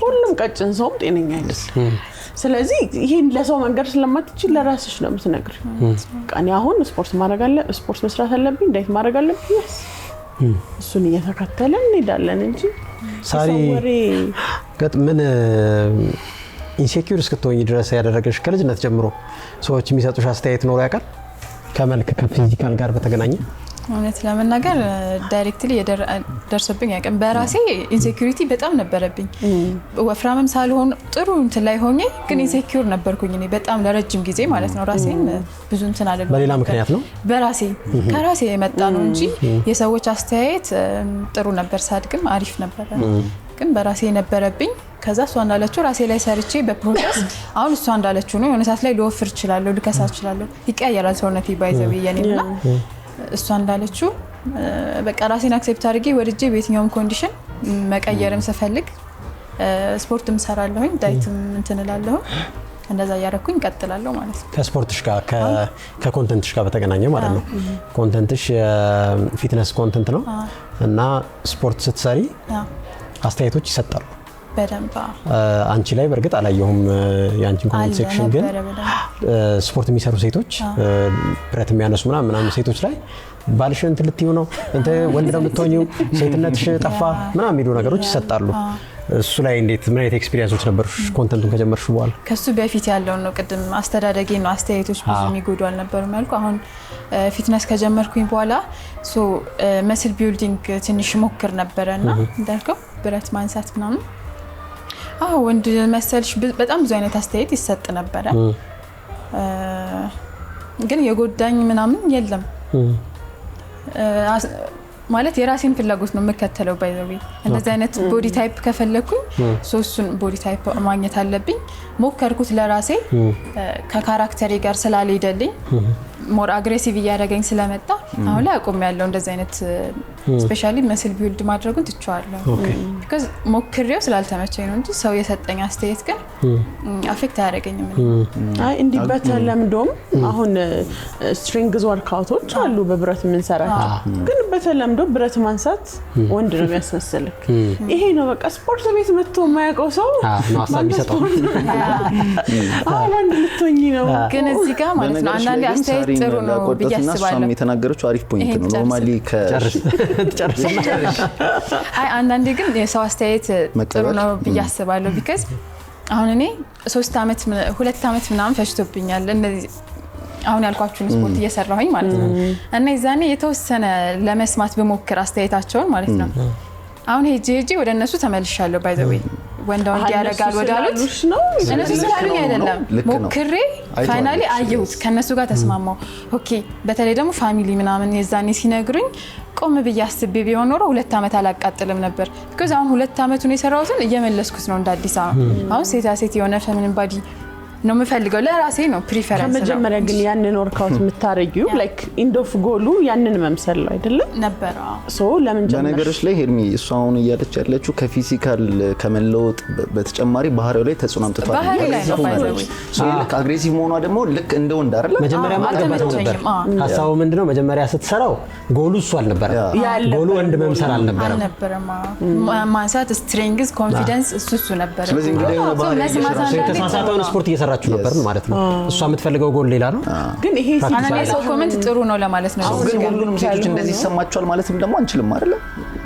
ሁሉም ቀጭን ሰው ጤነኛ አይደለም። ስለዚህ ይሄን ለሰው መንገር ስለማትችል ለራስሽ ነው የምትነግሪው። እኔ አሁን ስፖርት መስራት አለብኝ፣ ዳይት ማድረግ አለብኝ፣ እሱን እየተከተለን እንሄዳለን እንጂ ሳሪ ምን ኢንሴኪዩር እስክትሆኚ ድረስ ያደረገሽ ከልጅነት ጀምሮ ሰዎች የሚሰጡሽ አስተያየት ኖሮ ያውቃል? ከመልክ ከፊዚካል ጋር በተገናኘ እውነት ለመናገር ዳይሬክትሊ ደርሰብኝ ያቀም በራሴ ኢንሴኩሪቲ በጣም ነበረብኝ። ወፍራምም ሳልሆን ጥሩ እንትን ላይ ሆኜ ግን ኢንሴኩር ነበርኩኝ እኔ በጣም ለረጅም ጊዜ ማለት ነው። ራሴን ብዙ እንትን አለኝ። በሌላ ምክንያት ነው በራሴ ከራሴ የመጣ ነው እንጂ የሰዎች አስተያየት ጥሩ ነበር፣ ሳድግም አሪፍ ነበር። ግን በራሴ ነበረብኝ። ከዛ እሷ እንዳለችው ራሴ ላይ ሰርቼ በፕሮሰስ አሁን እሷ እንዳለችው ነው የሆነ ሰዓት ላይ ልወፍር እችላለሁ፣ ልከሳ እችላለሁ። ይቀያየራል ሰውነቴ ባይዘው የኔና እሷ እንዳለችው በቃ ራሴን አክሴፕት አድርጌ ወድጄ በየትኛውም ኮንዲሽን መቀየርም ስፈልግ ስፖርትም ሰራለሁኝ፣ ዳይትም እንትን እላለሁ። እንደዛ ያረኩኝ ቀጥላለሁ ማለት ነው። ከስፖርትሽ ጋር ከኮንተንትሽ ጋር በተገናኘ ማለት ነው። ኮንተንትሽ ፊትነስ ኮንተንት ነው እና ስፖርት ስትሰሪ አስተያየቶች ይሰጣሉ በደንብ። አንቺ ላይ በርግጥ አላየሁም የአንቺን ኮሜንት ሴክሽን፣ ግን ስፖርት የሚሰሩ ሴቶች ብረት የሚያነሱ ምናምን ሴቶች ላይ ባልሽ እንትን ልትይው ነው እንተ ወንድ ነው የምትሆኚው ሴትነትሽ ጠፋ ምናምን የሚሉ ነገሮች ይሰጣሉ። እሱ ላይ እንዴት ምን አይነት ኤክስፒሪየንሶች ነበሩሽ ኮንተንቱን ከጀመርሽ በኋላ? ከሱ በፊት ያለው ነው ቅድም አስተዳደጌ ነው አስተያየቶች ብዙ የሚጎዱ አልነበሩም ያልኩ። አሁን ፊትነስ ከጀመርኩኝ በኋላ መስል ቢልዲንግ ትንሽ ሞክር ነበረና እንዳልከው ብረት ማንሳት ምናምን ወንድ መሰልሽ በጣም ብዙ አይነት አስተያየት ይሰጥ ነበረ። ግን የጎዳኝ ምናምን የለም ማለት የራሴን ፍላጎት ነው የምከተለው። ባይዘዊ እንደዚህ አይነት ቦዲ ታይፕ ከፈለኩኝ ሶስቱን ቦዲ ታይፕ ማግኘት አለብኝ። ሞከርኩት ለራሴ ከካራክተሬ ጋር ስላልሄደልኝ ሞር አግሬሲቭ እያደረገኝ ስለመጣ አሁን ላይ አቆሚያለሁ። እንደዚህ አይነት ስፔሻሊ መስል ቢልድ ማድረጉን ትቼዋለሁ። because ሞክሬው ስላልተመቸኝ ነው እንጂ ሰው የሰጠኝ አስተያየት ግን አፌክት አያደርገኝም። እንዲህ በተለምዶም አሁን ስትሪንግዝ ወርክአውቶች አሉ በብረት የምንሰራቸው፣ ግን በተለምዶ ብረት ማንሳት ወንድ ነው የሚያስመስልክ። ይሄ ነው በቃ ስፖርት ቤት መጥቶ የማያውቀው ሰው ነው ሀሳብ የሚሰጠው። ወንድ ልትሆኚ ነው። ግን እዚህ ጋር ማለት ነው አንዳንዴ አስተያየት ጥሩ ነው ብዬ አስባለሁ። የተናገረችው አሪፍ ፖይንት ነው። ኖርማሊ ጨርሰና አንዳንዴ ግን የሰው አስተያየት ጥሩ ነው ብዬ አስባለሁ። ቢካዝ አሁን እኔ 2 ዓመት ምናምን ፈጅቶብኛል እንደዚህ አሁን ያልኳችሁን ስፖርት እየሰራሁኝ ማለት ነው። እና ይዛኔ የተወሰነ ለመስማት በሞክር አስተያየታቸውን ማለት ነው። አሁን ሄጄ ወደ እነሱ ተመልሻለሁ። ባይ ዘ ዌይ ወንዳው እንዲያረጋል ወዳሉት እነሱ ስላሉኝ አይደለም ሞክሬ ፋይናሊ አየሁት፣ ከነሱ ጋር ተስማማው። ኦኬ በተለይ ደግሞ ፋሚሊ ምናምን የዛኔ ሲነግሩኝ ቆም ብዬ አስቤ ቢሆን ኖሮ 2 ዓመት አላቃጥልም ነበር። because አሁን 2 ዓመቱን የሰራሁትን እየመለስኩት ነው እንደ አዲስ። አሁን ሴት የሆነ ፌሚኒን ባዲ ነው የምፈልገው ለራሴ ነው ፕሪፈረንስ ነው። ከመጀመሪያ ግን ያንን ወርክአውት የምታረጊው ላይክ ኢንድ ኦፍ ጎሉ ያንን መምሰል ነው አይደለ ነበር? ሶ ለምን ጀመርሽ? በነገሮች ላይ ሄርሚ እሷ አሁን እያለች ያለችው ከፊዚካል ከመለወጥ በተጨማሪ ባህሪው ላይ ተጽዕኖ አምጥቷል። ባህሪ ላይ ነው ባይዘው አግሬሲቭ መሆኗ ደግሞ ልክ እንደ ወንድ አይደለ? መጀመሪያ ማልገባው ነበር። ሀሳቡ ምንድነው? መጀመሪያ ስትሰራው ጎሉ እሱ አልነበረ፣ ጎሉ ወንድ መምሰል አልነበረም። ማንሳት ስትሬንግዝ ኮንፊደንስ እሱ ነበር። ስለዚህ እንግዲህ የሆነ ባህሪ የተሳሳተውን ስፖርት እየሰራ እየሰራችሁ ነበር ማለት ነው እሷ የምትፈልገው ጎል ሌላ ነው ግን ይሄ አንዳንድ ሰው ኮሜንት ጥሩ ነው ለማለት ነው ግን ሁሉንም ሴቶች እንደዚህ ይሰማቸዋል ማለትም ደግሞ አንችልም አይደል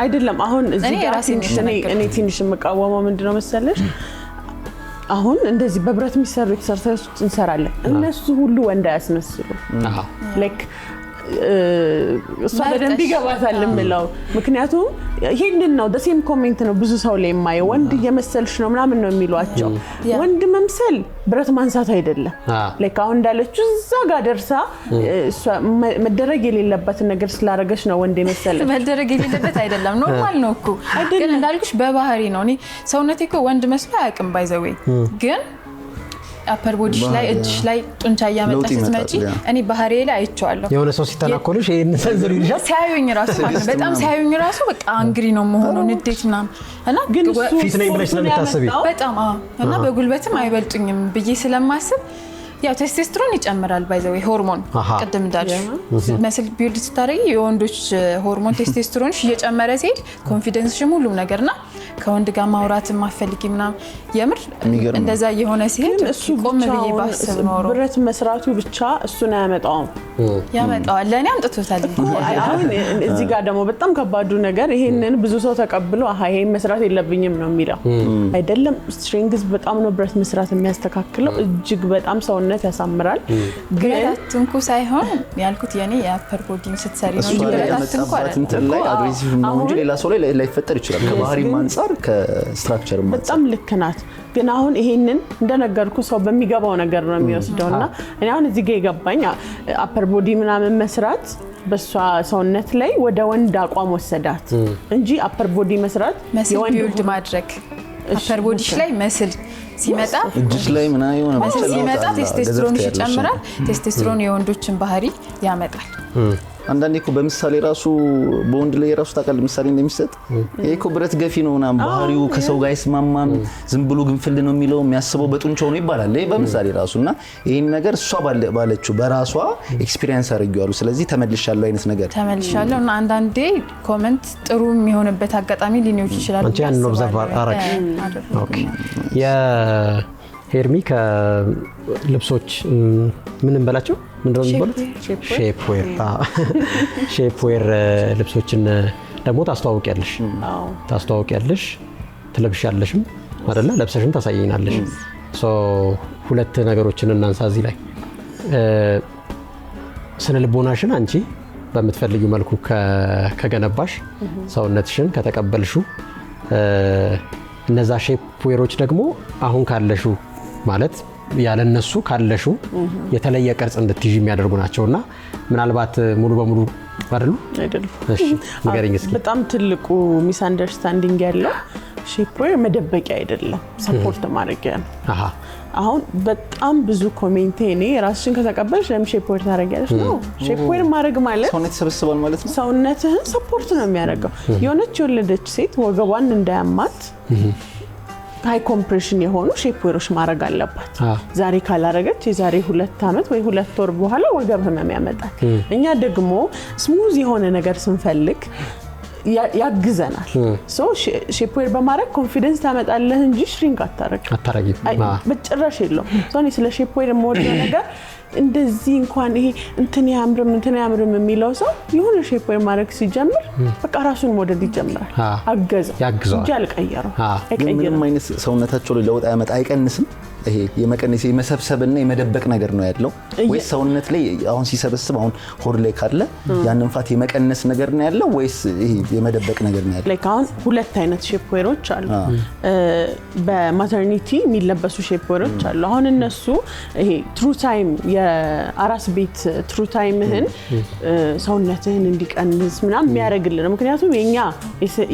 አይደለም አሁን እዚህ ጋር እኔ ትንሽ የምቃወመው ምንድነው መሰለሽ አሁን እንደዚህ በብረት የሚሰሩ ኤክሰርሳይዞች እንሰራለን እነሱ ሁሉ ወንድ ያስመስሉ ላይክ እሷ በደንብ ይገባታል የምለው ምክንያቱም ይሄንን ነው ደሴም ኮሜንት ነው ብዙ ሰው ላይ የማየው ወንድ እየመሰልሽ ነው ምናምን ነው የሚሏቸው ወንድ መምሰል ብረት ማንሳት አይደለም ላይክ አሁን እንዳለችው እዛ ጋር ደርሳ እሷ መደረግ የሌለበት ነገር ስላደረገች ነው ወንድ የመሰለች መደረግ የሌለበት አይደለም ኖርማል ነው እኮ ግን እንዳልኩሽ በባህሪ ነው እኔ ሰውነቴ እኮ ወንድ መስሎ አያውቅም ባይዘዌ ግን አፐር ቦዲሽ ላይ እጅሽ ላይ ጡንቻ ያመጣ ስትመጪ እኔ ባህሪዬ ላይ አይቼዋለሁ የሆነ ሰው ሲተናኮልሽ ይሄን ሰንዝር ይልሻል ሲያዩኝ ራሱ ማለት በጣም ሲያዩኝ ራሱ በቃ አንግሪ ነው መሆኑን ንዴት ምናምን እና ግን ፊት ነኝ ብለሽ ስለምታስቢ በጣም እና በጉልበትም አይበልጡኝም ብዬ ስለማስብ ያው ቴስቶስትሮን ይጨምራል ባይዘው ሆርሞን ቀደም እንዳልሽ መስል ቢልድ ስታረጊ የወንዶች ሆርሞን ቴስቶስትሮንሽ እየጨመረ ሲሄድ ኮንፊደንስሽም ሁሉም ነገርና ከወንድ ጋር ማውራት ማፈልጊ ምናምን የምር እንደዛ የሆነ ሲሄድ ቆም ብዬ ባስብ ኖሮ ብረት መስራቱ ብቻ እሱን ያመጣው ለኔ አምጥቶታል አሁን እዚህ ጋር ደግሞ በጣም ከባዱ ነገር ይሄንን ብዙ ሰው ተቀብሎ ይሄን መስራት የለብኝም ነው የሚለው አይደለም ስትሪንግስ በጣም ነው ብረት መስራት የሚያስተካክለው እጅግ በጣም ሰውነት ያሳምራል ግን አትንኩ ሳይሆን ያልኩት የኔ የአፐር ቦዲን ስትሰሪ ነው አትንኩ አይደለም ላይ አግሬሲቭ ነው እንጂ ሌላ ሰው ላይ ላይፈጠር ይችላል ከባህሪ አንፃር ከስትራክቸር ማለት በጣም ልክ ናት ግን አሁን ይሄንን እንደነገርኩ ሰው በሚገባው ነገር ነው የሚወስደውና እኔ አሁን እዚህ ጋር ይገባኝ አፐር ቦዲ ምናምን መስራት በሷ ሰውነት ላይ ወደ ወንድ አቋም ወሰዳት እንጂ አፐር ቦዲ መስራት የወንድ ቢልድ ማድረግ አፐር ቦዲሽ ላይ መስል ሲመጣ እጅሽ ላይ ምና የሆነ መስል ሲመጣ ቴስቶስትሮን ይጨምራል ቴስቶስትሮን የወንዶችን ባህሪ ያመጣል አንዳንዴ እኮ በምሳሌ ራሱ በወንድ ላይ ራሱ ታቀል ምሳሌ እንደሚሰጥ ይሄ እኮ ብረት ገፊ ነውና ባህሪው ከሰው ጋር ይስማማም ዝም ብሎ ግንፍል ነው የሚለው የሚያስበው በጡንቻው ነው ይባላል ይሄ በምሳሌ ራሱና ይሄን ነገር እሷ ባለችው በራሷ ኤክስፒሪየንስ አድርገዋሉ ስለዚህ ተመልሻለሁ አይነት ነገር ተመልሻለሁና አንዳንዴ ኮሜንት ጥሩ የሚሆንበት አጋጣሚ ሊኖር ይችላል አንቺ ያን ኦብዘርቭ አረክ ኦኬ ሄርሚ ከልብሶች ምን እንበላቸው ምንድነው የሚባሉት ሼፕዌር ልብሶችን ደግሞ ታስተዋውቂያለሽ ትለብሻለሽም አይደለ ለብሰሽም ታሳየኛለሽ ሶ ሁለት ነገሮችን እናንሳ እዚህ ላይ ስነ ልቦናሽን አንቺ በመትፈልጊው መልኩ ከገነባሽ ሰውነትሽን ከተቀበልሹ እነዛ ሼፕዌሮች ደግሞ አሁን ካለሹ ማለት ያለነሱ ካለሹ የተለየ ቅርጽ እንድትይዥ የሚያደርጉ ናቸውና ምናልባት ሙሉ በሙሉ አይደሉ እሺ ንገሪኝ እስኪ በጣም ትልቁ ሚስ አንደርስታንዲንግ ያለው ሼፕዌር መደበቂያ አይደለም ሰፖርት ማድረጊያ ነው አሁን በጣም ብዙ ኮሜንት እኔ ራስሽን ከተቀበልሽ ለምን ሼፕዌር ታደርጊያለሽ ነው ሼፕዌር ማድረግ ማለት ሰውነት ሰበስባል ማለት ነው ሰውነትህን ሰፖርት ነው የሚያደርገው የሆነች የወለደች ሴት ወገቧን እንዳያማት ሃይ ኮምፕሬሽን የሆኑ ሼፕዌሮች ማድረግ አለባት ዛሬ ካላረገች የዛሬ 2 አመት ወይ 2 ወር በኋላ ወገብ ህመም ያመጣል እኛ ደግሞ ስሙዝ የሆነ ነገር ስንፈልግ ያግዘናል ሶ ሼፕዌር በማድረግ ኮንፊደንስ ታመጣለህ እንጂ ሽሪንክ አታረጊ በጭራሽ የለውም ሶኒ ስለ ሼፕዌር የምወደው ነገር እንደዚህ እንኳን ይሄ እንትን ያምርም የሚለው ሰው የሆነ ሼፕዌር ማድረግ ሲጀምር በቃ ራሱን ሞዴል ይጀምራል ያግዘዋል እንጂ አልቀየረው ምንም አይነት ሰውነታቸው ላይ ለውጥ ያመጣ አይቀንስም ይሄ የመቀነስ የመሰብሰብና የመደበቅ ነገር ነው ያለው ወይስ ሰውነት ላይ አሁን ሲሰበስብ አሁን ሆድ ላይ ካለ ያንን ፋት የመቀነስ ነገር ነው ያለው ወይስ ይሄ የመደበቅ ነገር ነው ያለው ላይክ አሁን ሁለት አይነት ሼፕዌሮች አሉ በማተርኒቲ የሚለበሱ ሼፕዌሮች አሉ አሁን እነሱ ይሄ ትሩ ታይም የአራስ ቤት ትሩ ታይምህን ሰውነትህን እንዲቀንስ ምናምን የሚያደርግልን ምክንያቱም የኛ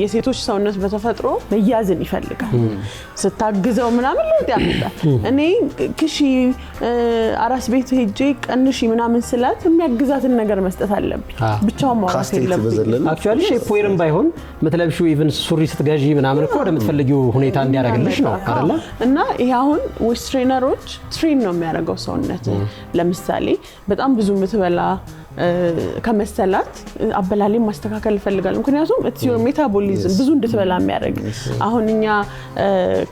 የሴቶች ሰውነት በተፈጥሮ መያዝን ይፈልጋል ስታግዘው ምናምን ለውጥ ያመጣል እኔ ክሺ አራስ ቤት ሄጄ ቀንሺ ምናምን ስላት የሚያግዛትን ነገር መስጠት አለብኝ ብቻው ማውራት የለብኝ አክቹአሊ ሼፕዌርም ባይሆን መተለብሹ ኢቭን ሱሪ ስትጋጂ ምናምን እኮ ወደምትፈልጊው ሁኔታ እንዲያደርግልሽ ነው አይደል እና ይሄ አሁን ዌስት ትሬነሮች ትሬን ነው የሚያደርገው ሰውነት ለምሳሌ በጣም ብዙ ምትበላ ከመሰላት አበላሌ ማስተካከል እፈልጋለሁ ምክንያቱም it's your metabolism ብዙ እንድትበላ የሚያደርግ አሁን እኛ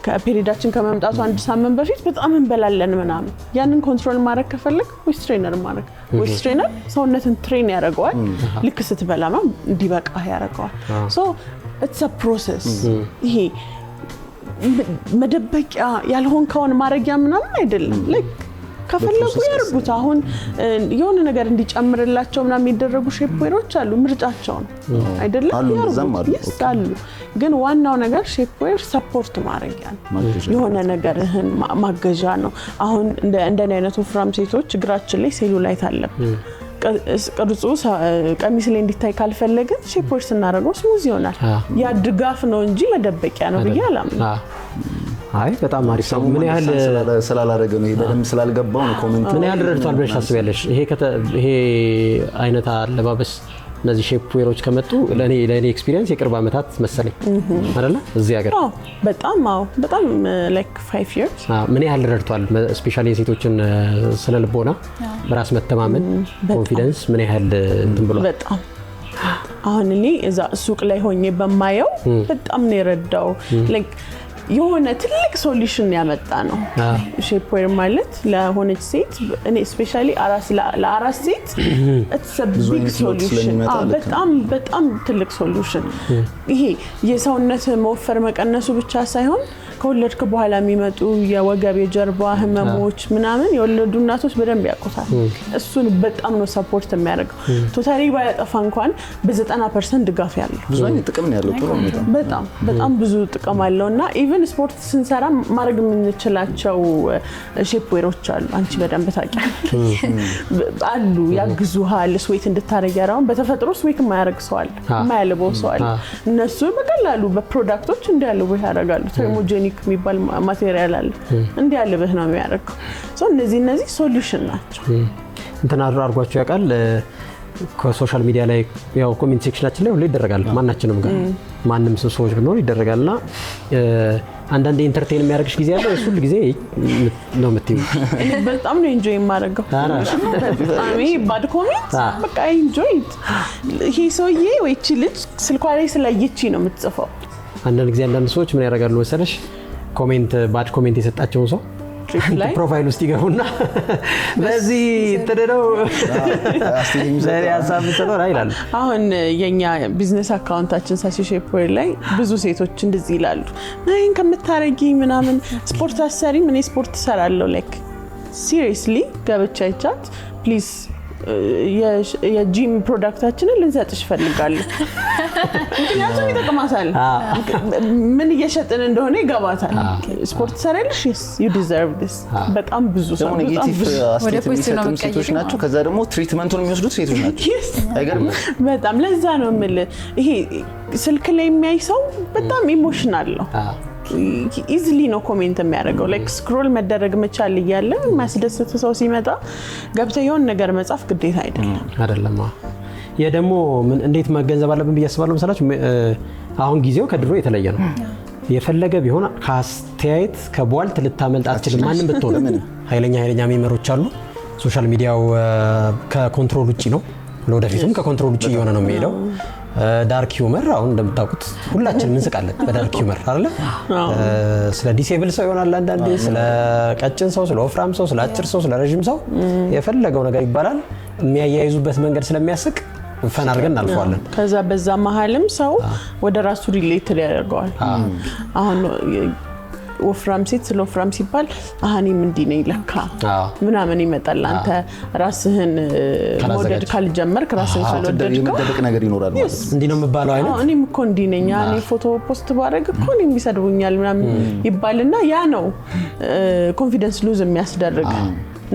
ከፔሪዳችን ከመምጣቱ አንድ ሳምንት በፊት በጣም እንበላለን ምናምን ያንን ኮንትሮል ማድረግ ከፈለክ ዌይት ትሬነር ማድረግ ዌይት ትሬነር ሰውነትን ትሬን ያደርገዋል ልክ ስትበላማ እንዲበቃ ያደርገዋል so it's a process ይሄ መደበቂያ ያልሆንከውን ማድረጊያ ምናምን አይደለም like ከፈለጉ ያርጉት አሁን የሆነ ነገር እንዲጨምርላቸው ምናምን የሚደረጉ ሼፕዌሮች አሉ ምርጫቸው ነው አይደለም ያርጉ ግን ዋናው ነገር ሼፕዌር ሰፖርት ማድረጊያ ነው የሆነ ነገርህን ማገዣ ነው አሁን እንደኔ አይነት ወፍራም ሴቶች እግራችን ላይ ሴሉላይት አለብን ቅርጹ ቀሚስ ላይ እንዲታይ ካልፈለግን ሼፕዌር ስናደርገው ስሙዝ ይሆናል ያ ድጋፍ ነው እንጂ መደበቂያ ነው ብዬ አላምንም አይ በጣም አሪፍ ነው ምን ያህል ስላላደረገ ነው በደም ስላልገባው ነው ኮሜንት ምን ያህል ረድቷል ብለሽ ታስቢያለሽ ይሄ አይነት አለባበስ እነዚህ ሼፕዌሮች ከመጡ ለኔ ኤክስፒሪየንስ የቅርብ አመታት መሰለኝ አይደለ እዚህ ሀገር በጣም like 5 years ምን ያህል ረድቷል ስፔሻሊ የሴቶችን ስነ ልቦና በራስ መተማመን ኮንፊደንስ ምን ያህል እንትን ብሏል በጣም አሁን እኔ እዛ ሱቅ ላይ ሆኜ በማየው በጣም ነው የረዳው like የሆነ ትልቅ ሶሉሽን ያመጣ ነው ሼፕዌር ማለት ለሆነች ሴት እኔ ስፔሻሊ ለአራስ ሴት it's a big solution በጣም ትልቅ ሶሉሽን ይሄ የሰውነት መወፈር መቀነሱ ብቻ ሳይሆን ከወለድክ በኋላ የሚመጡ የወገብ የጀርባ ህመሞች ምናምን የወለዱ እናቶች በደንብ ያውቁታል እሱን በጣም ነው ሰፖርት የሚያደርገው ቶታሊ ባያጠፋ እንኳን በ90% ድጋፍ ያለው ብዙ አይነት ጥቅም ነው ያለው በጣም ብዙ ጥቅም አለውና ኢቭን ስፖርት ስንሰራ ማድረግ የምንችላቸው ሼፕዌሮች አሉ አንቺ በደንብ ታውቂያለሽ አሉ ያግዙሃል ስዌት እንድታረጊ ያራውን በተፈጥሮ ስዌት የማያደርግ ሰው አለ የማያልበው ሰው አለ እነሱ በቀላሉ በፕሮዳክቶች እንዲያልቡ ያደርጋሉ ቴርሞጀኒክ የሚባል ማቴሪያል አለ እንዲያልበህ ነው የሚያደርገው ሶ እነዚህ ሶሉሽን ናቸው እንትና አድርጓቸው ያውቃል ከሶሻል ሚዲያ ላይ ያው ኮሜንት ሴክሽናችን ላይ ሁሉ ይደረጋል ማናችንም ጋር ማንንም ሰዎች ቢኖር ይደረጋልና አንዳንዴ ኢንተርቴይን የሚያደርግሽ ጊዜ አለ እሱ ሁሉ ጊዜ ነው የምትይው እኔ በጣም ነው ኢንጆይ የማደርገው አሜ ባድ ኮሜንት በቃ ኢንጆይ ይሄ ሰውዬ ወይ እቺ ልጅ ስልኳ ላይ ስለይቺ ነው የምትጽፈው አንዳንድ ጊዜ አንዳንድ ሰዎች ምን ያደርጋሉ መሰለሽ ኮሜንት ባድ ኮሜንት የሰጣቸውን ሰው ፕሮፋይል ውስጥ ይገቡና በዚህ ተደረው ለሪያ ሳምንተው ይላል አሁን የኛ ቢዝነስ አካውንታችን ሳሲ ሼፕዌር ላይ ብዙ ሴቶች እንደዚህ ይላሉ ነኝ ከምታረጊ ምናምን ስፖርት አሰሪ ምን ስፖርት ሰራለው ላይክ ሲሪየስሊ ገብቻ ይቻት ፕሊዝ የጂም ፕሮዳክታችንን ልንሰጥሽ ፈልጋለሁ ምክንያቱም ይጠቅማታል ምን እየሸጥን እንደሆነ ይገባታል ስፖርት ሰራልሽ yes you deserve this በጣም ብዙ ሰው ኔጌቲቭ አስተያየት ሴቶች ናቸው ከዛ ደግሞ ትሪትመንቱን የሚወስዱት ሴቶች ናቸው አይገርም በጣም ለዛ ነው የምል ይሄ ስልክ ላይ የሚያይ ሰው በጣም ኢሞሽናል ነው ኢዚሊ ነው ኮሜንት የሚያደርገው ላይክ ስክሮል መደረግ መቻል ይያለ ማስደሰት ሰው ሲመጣ ገብተ የሆነ ነገር መጻፍ ግዴታ አይደለም የደሞ ምን እንዴት መገንዘብ አለብን በያስባለው መሰላችሁ አሁን ጊዜው ከድሮ የተለየ ነው የፈለገ ቢሆን ካስተያየት ከቧልት ልታመልጥ አትችልም ማንንም ብትሆን ኃይለኛ ሜመሮች አሉ ሶሻል ሚዲያው ከኮንትሮል ውጪ ነው ለወደፊቱም ከኮንትሮል ውጪ የሆነ ነው የሚሄደው ዳርክ ሂውመር አሁን እንደምታውቁት ሁላችንም እንስቃለን በዳርክ ሂውመር አይደል ስለ ዲሴብል ሰው ይሆናል አንዳንዴ ስለ ቀጭን ሰው ስለ ወፍራም ሰው ስለ አጭር ሰው ስለ ረጅም ሰው የፈለገው ነገር ይባላል የሚያያይዙበት መንገድ ስለሚያስቅ ፈን አድርገን እናልፈዋለን ከዛ በዛ መሀልም ሰው ወደ ራሱ ሪሌትድ ያደርገዋል አሁን ወፍራም ሴት ስለ ወፍራም ሲባል አሃኒም እንዲ ነኝ ለካ ምናምን ይመጣል አንተ ራስህን ሞዴል ካልጀመርክ ራስህን ስለወደድከው የመደበቅ ነገር ይኖራል ማለት እንዲ ነው መባለው አይነት እኔም እኮ እንዲ ነኝ እኔ ፎቶ ፖስት ባደርግ እኮ እኔም ይሰድቡኛል ምናምን ይባልና ያ ነው ኮንፊደንስ ሉዝ የሚያስደርግ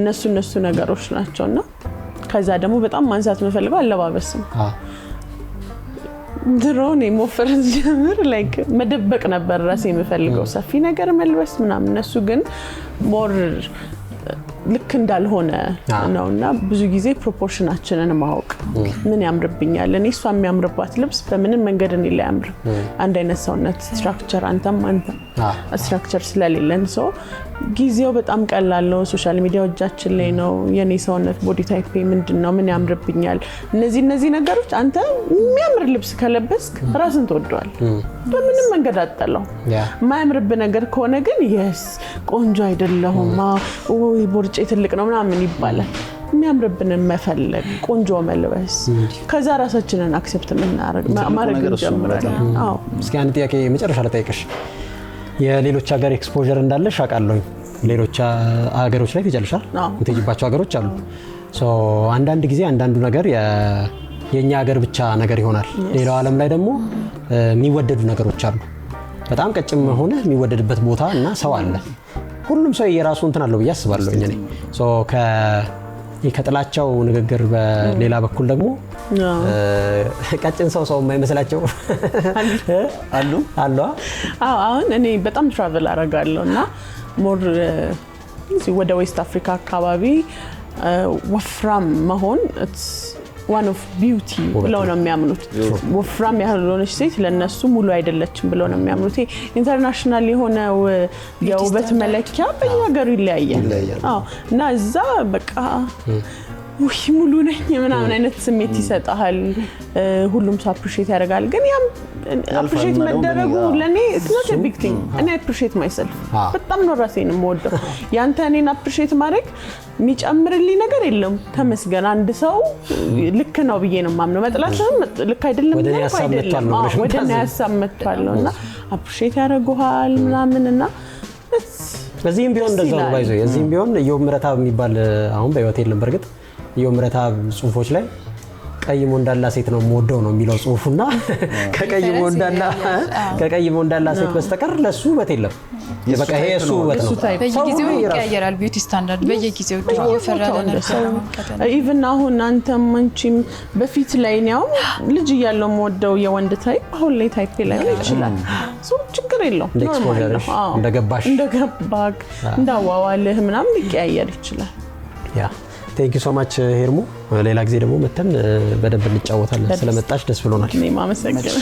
እነሱ ነገሮች ናቸውና ከዛ ደግሞ በጣም ማንሳት መፈልገው አለባበስም ድሮኔ ሞፈረስ ጀምር ላይክ መደበቅ ነበር ራሴ የምፈልገው ሰፊ ነገር መልበስ ምናምን እነሱ ግን ሞር ልክ እንዳልሆነ ነውና ብዙ ጊዜ ፕሮፖርሽናችንን ማወቅ ምን ያምርብኛል እኔ እሷ የሚያምርባት ልብስ በምንም መንገድ እኔ ላይ ያምር አንድ አይነት ሰውነት ስትራክቸር አንተም ስትራክቸር ስለሌለን ሰው ጊዜው በጣም ቀላል ነው ሶሻል ሚዲያ እጃችን ላይ ነው የኔ ሰውነት ቦዲ ታይፕ ምንድነው ምን ያምርብኛል እነዚህ ነገሮች አንተ የሚያምር ልብስ ከለበስክ ራስን ተወደዋል በምንም መንገድ አጠለው የማያምርብ ነገር ከሆነ ግን yes ቆንጆ አይደለሁም ወይ ቦርጬ ትልቅ ነው ምናምን ይባላል የሚያምርብንን መፈለግ ቆንጆ መልበስ ከዛ ራሳችንን አክሰፕት ማድረግ ጀምረናል አዎ እስኪ አንድ ጥያቄ መጨረሻ ልጠይቅሽ የሌሎች ሀገር ኤክስፖዠር እንዳለሽ አውቃለሁ ሌሎች ሀገሮች ላይ ትጀልሻል እንትይባቸው ሀገሮች አሉ ሶ አንዳንድ ጊዜ አንዳንዱ ነገር የኛ ሀገር ብቻ ነገር ይሆናል ሌላው ዓለም ላይ ደግሞ የሚወደዱ ነገሮች አሉ በጣም ቀጭም ሆነ የሚወደድበት ቦታ እና ሰው አለ ሁሉም ሰው የራሱ እንትን አለው ብዬ አስባለሁ እኔ ሶ ከጥላቻው ንግግር በሌላ በኩል ደግሞ ቀጭን ሰው የማይመስላቸው አሉ አሁን እኔ በጣም ትራቨል አደርጋለሁና ሞር ወደ ዌስት አፍሪካ አካባቢ ወፍራም መሆን one of beauty ብለው ነው የሚያምኑት ወፍራም ያልሆነች ሴት ለነሱ ሙሉ አይደለችም ብለው ነው የሚያምኑት ኢንተርናሽናል የሆነው የውበት መለኪያ በየሀገሩ ይለያያል እና እዛ በቃ ወይ ሙሉ ነኝ ምናምን አይነት ስሜት ይሰጣል ሁሉም ሰው አፕሪሺየት ያደርጋል ግን ያም አፕሪሺየት መደረጉ ለኔ it's not a big thing እኔ አፕሪሺየት myself በጣም ነው ራሴን የምወደው ያንተ እኔን አፕሪሺየት ማድረግ የሚጨምርልኝ ነገር የለም ተመስገን አንድ ሰው ልክ ነው ብዬ ነው ማምነው መጥላትም ልክ አይደለም ወደኔ ያሳብ መጥቷልና አፕሪሺየት ያደርጉሃል ምናምንና በዚህም ቢሆን እንደዛው ባይዘው የዚህም ቢሆን የምረታ የሚባል አሁን በህይወት የለም በርግጥ የምረታ ጽሁፎች ላይ ቀይሞ እንዳላ ሴት ነው ሞደው ነው የሚለው ጽሁፉና ከቀይሞ እንዳላ ሴት በስተቀር ለሱ ውበት የለም በቃ ይሄ እሱ ውበት ነው በየጊዜው ይቀያየራል ቢዩቲ ስታንዳርድ በየጊዜው እየፈረደ ነው ኢቭን አሁን አንተም አንቺም በፊት ላይ ነው ልጅ እያለው ሞደው የወንድ ታይፕ አሁን ላይ ታይፕ ላይ ይችላል ሶ ችግር የለውም ኖርማል ነው እንደገባክ እንዳዋዋልህ ምናምን ይቀያየር ይችላል ያ Thank you so much ሄርሙ ሌላ ጊዜ ደግሞ መተን በደንብ እንጫወታለን ስለመጣሽ ደስ ብሎናል እኔ ማመሰግናለሁ